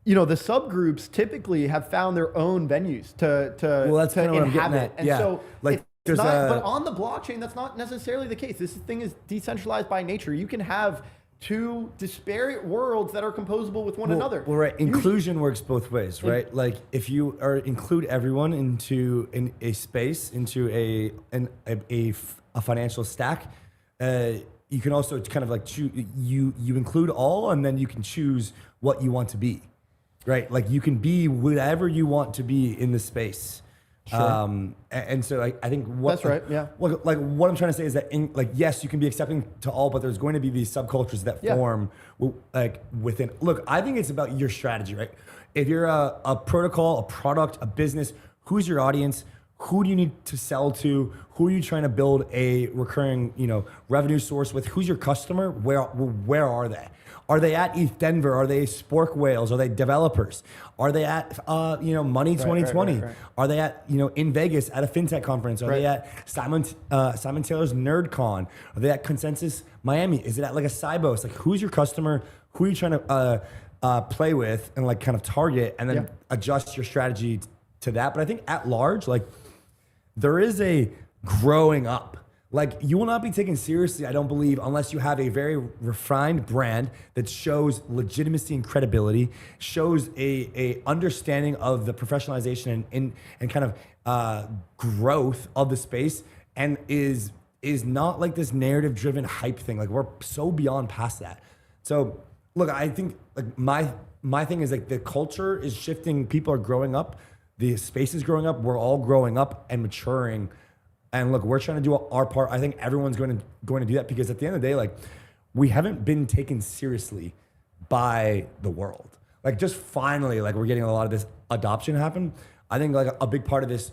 the subgroups typically have found their own venues to Well, that's to kinda what I'm getting inhabit. at. And Yeah. so Like, it's there's not, a- but on the blockchain, that's not necessarily the case. This thing is decentralized by nature. You can have 2 disparate worlds that are composable with one another. Well, right. You- Inclusion works both ways, right? Like if you include everyone into a space, into a financial stack, you can also kind of like choose. You include all, and then you can choose what you want to be, right? Like you can be whatever you want to be in the space. Sure. And so I think what That's right, yeah. Like what I'm trying to say is that yes, you can be accepting to all, but there's going to be these subcultures that Yeah. form like within. Look, I think it's about your strategy, right? If you're a protocol, a product, a business, who's your audience? Who do you need to sell to? Who are you trying to build a recurring, revenue source with? Who's your customer? Where are they? Are they at ETH Denver? Are they Spork Whales? Are they developers? Are they at Money 2020? right. Are they at in Vegas at a fintech conference? Are they at Simon Taylor's NerdCon? Are they at Consensus Miami? Is it at like a Cybos? Like who's your customer? Who are you trying to play with and like kind of target and then adjust your strategy to that? But I think at large, like there is a growing up. Like you will not be taken seriously, I don't believe, unless you have a very refined brand that shows legitimacy and credibility, shows a understanding of the professionalization and kind of growth of the space, and is not like this narrative driven hype thing. Like we're so beyond past that. So look, I think like my thing is like the culture is shifting. People are growing up. The space is growing up. We're all growing up and maturing. And look, we're trying to do our part. I think everyone's going to do that because at the end of the day, like we haven't been taken seriously by the world. Like just finally, like we're getting a lot of this adoption happen. I think like a big part of this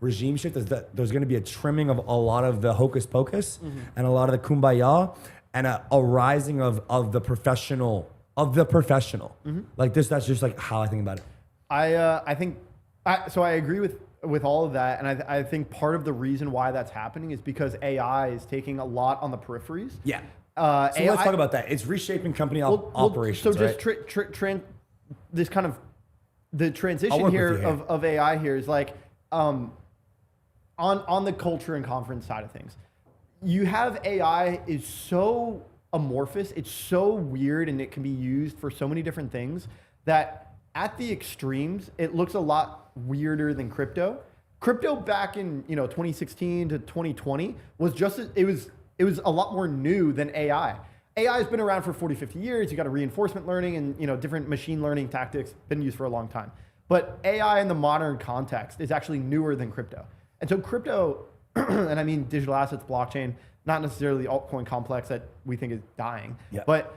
regime shift is that there's going to be a trimming of a lot of the hocus pocus and a lot of the kumbaya and a rising of the professional. Like this, that's just like how I think about it. I think I agree with all of that, and I think part of the reason why that's happening is because AI is taking a lot on the peripheries. Yeah. So AI, let's talk about that. It's reshaping company operations. So just right? this kind of the I'll transition work here with you here. of AI here is like on the culture and conference side of things. You have AI is so amorphous, it's so weird, and it can be used for so many different things that at the extremes, it looks a lot weirder than crypto. Crypto back in 2016 to 2020 was it was a lot more new than AI. AI has been around for 40, 50 years. You got a reinforcement learning and different machine learning tactics been used for a long time. But AI in the modern context is actually newer than crypto. And so crypto, and I mean digital assets, blockchain, not necessarily the altcoin complex that we think is dying, but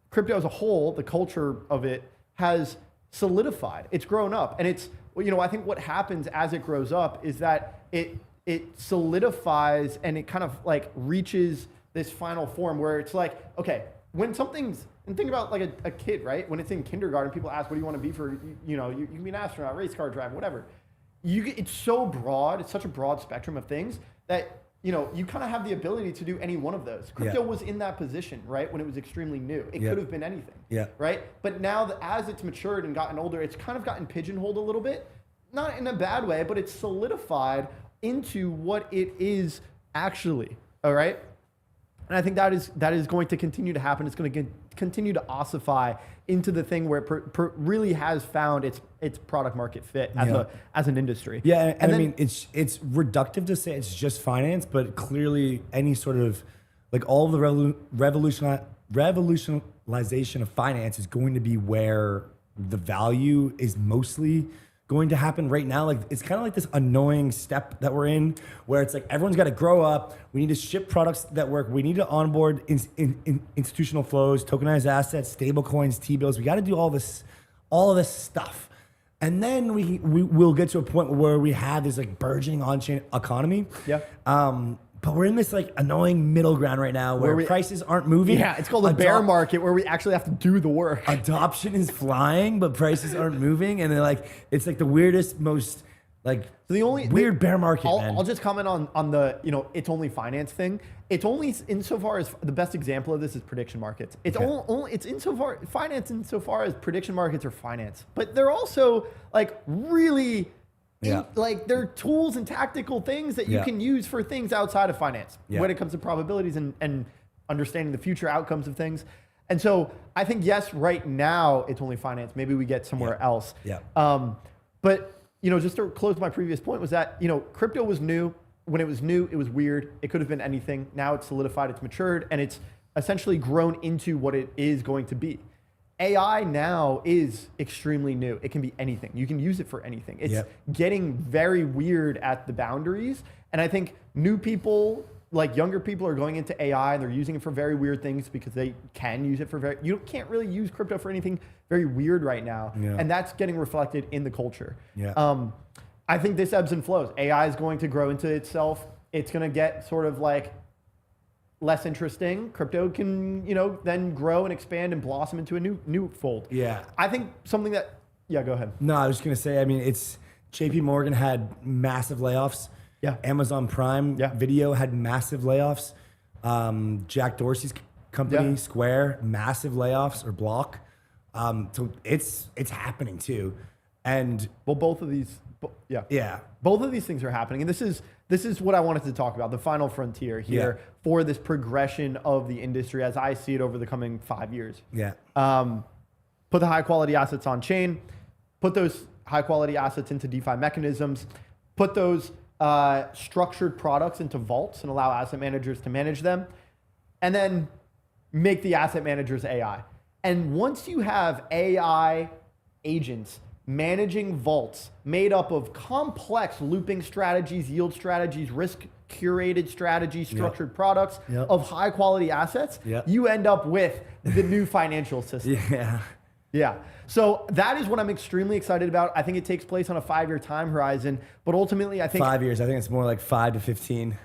crypto as a whole, the culture of it has solidified. It's grown up, and it's I think what happens as it grows up is that it solidifies and it kind of like reaches this final form where it's like, okay, when something's, and think about like a kid, right? When it's in kindergarten, people ask, what do you want to be for, you can be an astronaut, race car driver, whatever. It's so broad, it's such a broad spectrum of things that you kind of have the ability to do any one of those. Crypto was in that position, right? When it was extremely new. It could have been anything, right? But now as it's matured and gotten older, it's kind of gotten pigeonholed a little bit. Not in a bad way, but it's solidified into what it is actually. All right. And I think that is going to continue to happen. It's going to continue to ossify into the thing where it really has found its product market fit as an industry. Yeah, and then, I mean, it's reductive to say it's just finance, but clearly any sort of like all of the revolutionization of finance is going to be where the value is mostly going to happen right now. Like it's kind of like this annoying step that we're in where it's like everyone's got to grow up. We need to ship products that work. We need to onboard institutional flows, tokenized assets, stable coins, T-bills. We got to do all of this stuff. And then we will get to a point where we have this like burgeoning on-chain economy. Yeah. But we're in this like annoying middle ground right now where prices aren't moving. Yeah, it's called a bear market where we actually have to do the work. Adoption is flying, but prices aren't moving, and they're like it's like the weirdest, most like weird bear market. I'll just comment on the it's only finance thing. It's only insofar as the best example of this is prediction markets. It's only it's insofar finance insofar as prediction markets are finance, but they're also like really. Like they're tools and tactical things that you can use for things outside of finance when it comes to probabilities and understanding the future outcomes of things. And so I think, yes, right now it's only finance. Maybe we get somewhere else. But, just to close my previous point was that, crypto was new. When it was new, it was weird. It could have been anything. Now it's solidified, it's matured, and it's essentially grown into what it is going to be. AI now is extremely new. It can be anything. You can use it for anything. It's getting very weird at the boundaries. And I think new people, like younger people, are going into AI and they're using it for very weird things because they can use it for you can't really use crypto for anything very weird right now. And that's getting reflected in the culture. I think this ebbs and flows. AI is going to grow into itself. It's going to get sort of like less interesting. Crypto can, then grow and expand and blossom into a new fold. I think something that, go ahead. No, I was going to say, I mean, it's JP Morgan had massive layoffs. Amazon Prime Video had massive layoffs. Jack Dorsey's company, Square, massive layoffs, or Block. So it's happening too. And both of these, both of these things are happening. And this is what I wanted to talk about, the final frontier here for this progression of the industry as I see it over the coming 5 years. Put the high quality assets on chain, put those high quality assets into DeFi mechanisms, put those structured products into vaults and allow asset managers to manage them, and then make the asset managers AI. And once you have AI agents managing vaults made up of complex looping strategies, yield strategies, risk curated strategies, structured products of high quality assets, you end up with the new financial system. So that is what I'm extremely excited about. I think it takes place on a 5-year time horizon, but ultimately I think 5 years. I think it's more like 5 to 15.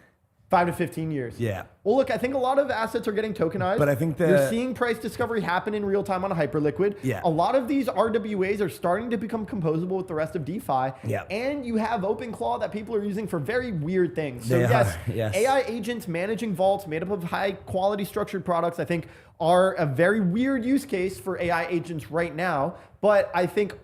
5 to 15 years. Well, look, I think a lot of assets are getting tokenized. But I think you're seeing price discovery happen in real time on a Hyperliquid. A lot of these RWAs are starting to become composable with the rest of DeFi. And you have OpenClaw that people are using for very weird things. So yes, AI agents managing vaults made up of high quality structured products, I think, are a very weird use case for AI agents right now. But I think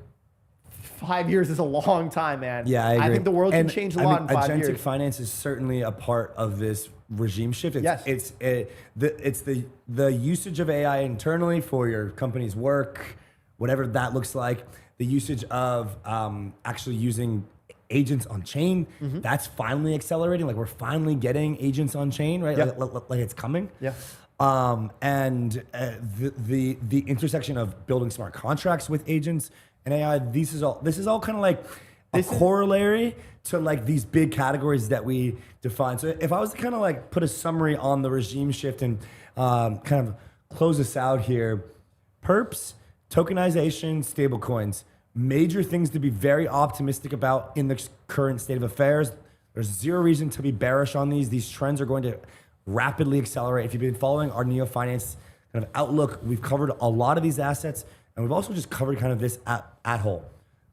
5 years is a long time, man. I agree. I think the world can change a lot in 5 years. Agentic finance is certainly a part of this regime shift. It's the usage of AI internally for your company's work, whatever that looks like. The usage of actually using agents on chain, that's finally accelerating. Like we're finally getting agents on chain, right? Like it's coming. And the intersection of building smart contracts with agents and AI, this is all kind of like a corollary to like these big categories that we define. So if I was to kind of like put a summary on the regime shift and kind of close this out here, perps, tokenization, stablecoins, major things to be very optimistic about in the current state of affairs. There's zero reason to be bearish on these. These trends are going to rapidly accelerate. If you've been following our Neo Finance kind of outlook, we've covered a lot of these assets. And we've also just covered kind of this at whole.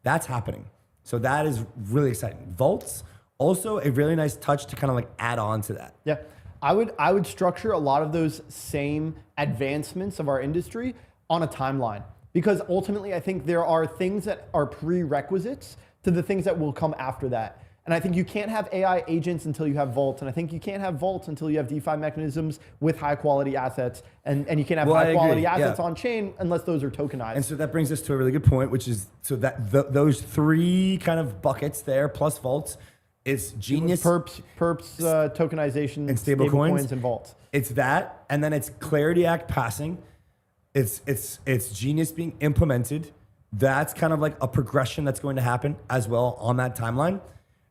That's happening. So that is really exciting. Vaults, also a really nice touch to kind of like add on to that. I would structure a lot of those same advancements of our industry on a timeline, because ultimately I think there are things that are prerequisites to the things that will come after that. And I think you can't have AI agents until you have vaults. And I think you can't have vaults until you have DeFi mechanisms with high quality assets. And you can't have Well, I high quality agree. assets Yeah. on chain unless those are tokenized. And so that brings us to a really good point, which is so that those three kind of buckets there plus vaults is genius. Perps, tokenization, and stable coins. and vaults. It's that, and then it's Clarity Act passing. It's Genius being implemented. That's kind of like a progression that's going to happen as well on that timeline.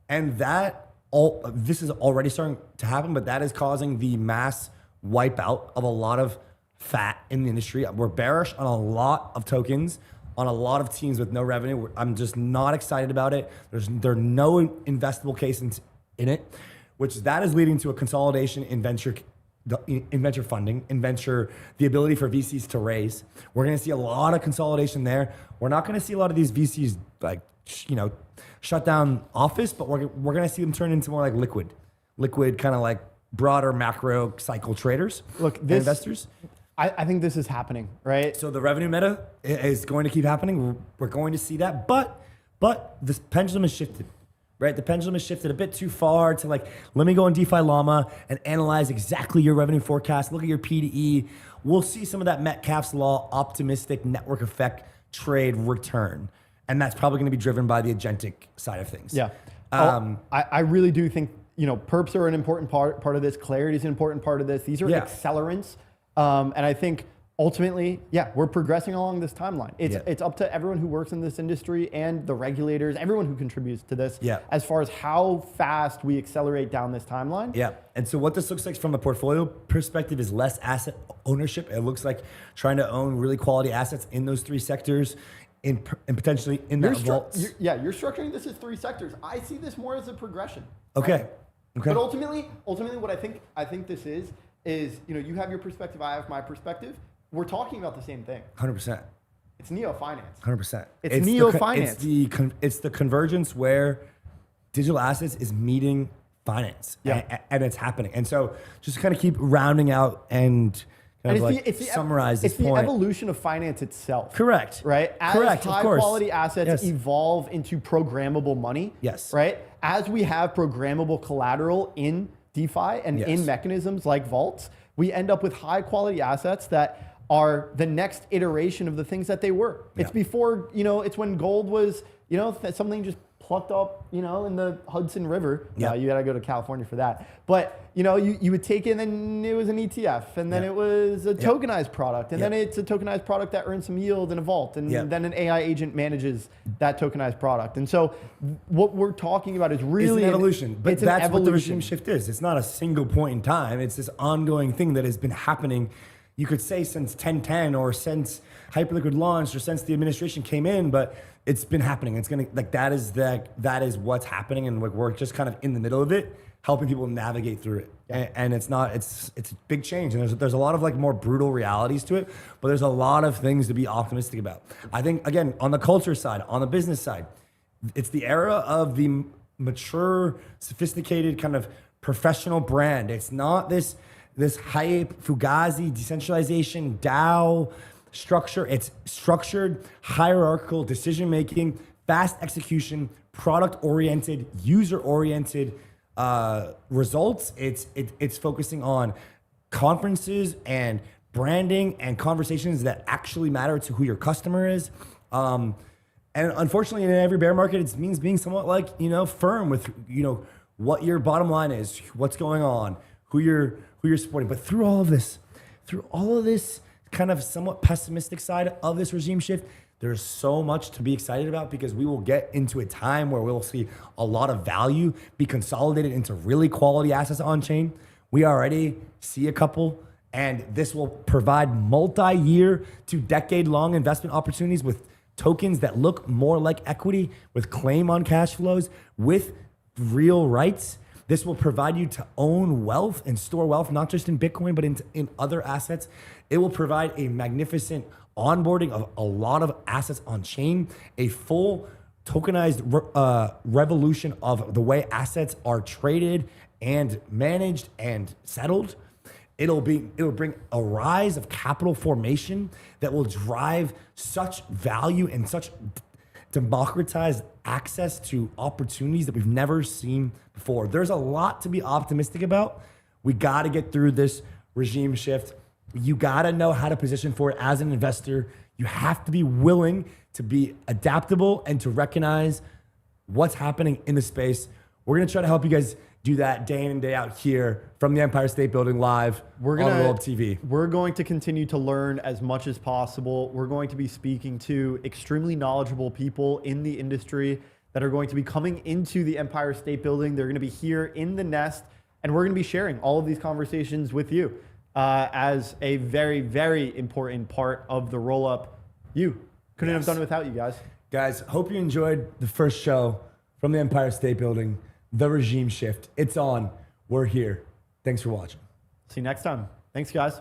And this is already starting to happen, but that is causing the mass wipeout of a lot of fat in the industry. We're bearish on a lot of tokens, on a lot of teams with no revenue. I'm just not excited about it. There's no investable case in it, which that is leading to a consolidation in venture funding, the ability for VCs to raise. We're going to see a lot of consolidation there. We're not going to see a lot of these VCs shut down office, but we're going to see them turn into more like liquid kind of like broader macro cycle traders. Look, investors. I think this is happening, right? So the revenue meta is going to keep happening. We're going to see that, but this pendulum has shifted. Right, the pendulum has shifted a bit too far to like, let me go on DeFi Llama and analyze exactly your revenue forecast. Look at your P/E. We'll see some of that Metcalfe's law, optimistic network effect trade return, and that's probably going to be driven by the agentic side of things. Yeah, I really do think perps are an important part of this. Clarity is an important part of this. These are accelerants, and I think ultimately, we're progressing along this timeline. It's up to everyone who works in this industry and the regulators, everyone who contributes to this, as far as how fast we accelerate down this timeline. Yeah, and so what this looks like from a portfolio perspective is less asset ownership. It looks like trying to own really quality assets in those three sectors, and potentially in that vault. You're structuring this as three sectors. I see this more as a progression. Okay. Right? But ultimately, what I think this is you have your perspective, I have my perspective. We're talking about the same thing. 100%. It's neo-finance. 100%. It's neo-finance. It's the convergence where digital assets is meeting finance, and it's happening. And so just kind of keep rounding out and summarize this point. It's the evolution of finance itself. Correct. Right? As high-quality assets evolve into programmable money. Yes. Right? As we have programmable collateral in DeFi and in mechanisms like vaults, we end up with high-quality assets that are the next iteration of the things that they were. It's before, it's when gold was, something just plucked up, in the Hudson River. You gotta go to California for that. But, you would take it and then it was an ETF and then it was a tokenized product and then it's a tokenized product that earns some yield in a vault and then an AI agent manages that tokenized product. And so what we're talking about is really an evolution, but that's what the regime evolution. shift is. It's not a single point in time. It's this ongoing thing that has been happening. You could say since 1010 or since Hyperliquid launched or since the administration came in, but it's been happening. It's gonna that is what's happening, and we're just kind of in the middle of it, helping people navigate through it. And it's a big change, and there's a lot of more brutal realities to it, but there's a lot of things to be optimistic about. I think again on the culture side, on the business side, it's the era of the mature, sophisticated kind of professional brand. It's not this hype, fugazi, decentralization, DAO structure. It's structured, hierarchical decision-making, fast execution, product-oriented, user-oriented results. It's focusing on conferences and branding and conversations that actually matter to who your customer is. And unfortunately, in every bear market, it means being somewhat firm with, what your bottom line is, what's going on, who you're supporting. But through all of this kind of somewhat pessimistic side of this regime shift, there's so much to be excited about because we will get into a time where we'll see a lot of value be consolidated into really quality assets on chain. We already see a couple, and this will provide multi-year to decade-long investment opportunities with tokens that look more like equity, with claim on cash flows, with real rights. This will provide you to own wealth and store wealth, not just in Bitcoin, but in other assets. It will provide a magnificent onboarding of a lot of assets on chain, a full tokenized revolution of the way assets are traded and managed and settled. It'll bring a rise of capital formation that will drive such value and such democratized access to opportunities that we've never seen before. There's a lot to be optimistic about. We got to get through this regime shift. You got to know how to position for it as an investor. You have to be willing to be adaptable and to recognize what's happening in the space. We're going to try to help you guys do that day in and day out here from the Empire State Building live on Rollup TV. We're going to continue to learn as much as possible. We're going to be speaking to extremely knowledgeable people in the industry that are going to be coming into the Empire State Building. They're going to be here in the Nest, and we're going to be sharing all of these conversations with you as a very, very important part of the Rollup. You couldn't have done it without you guys. Guys, hope you enjoyed the first show from the Empire State Building. The regime shift. It's on. We're here. Thanks for watching. See you next time. Thanks, guys.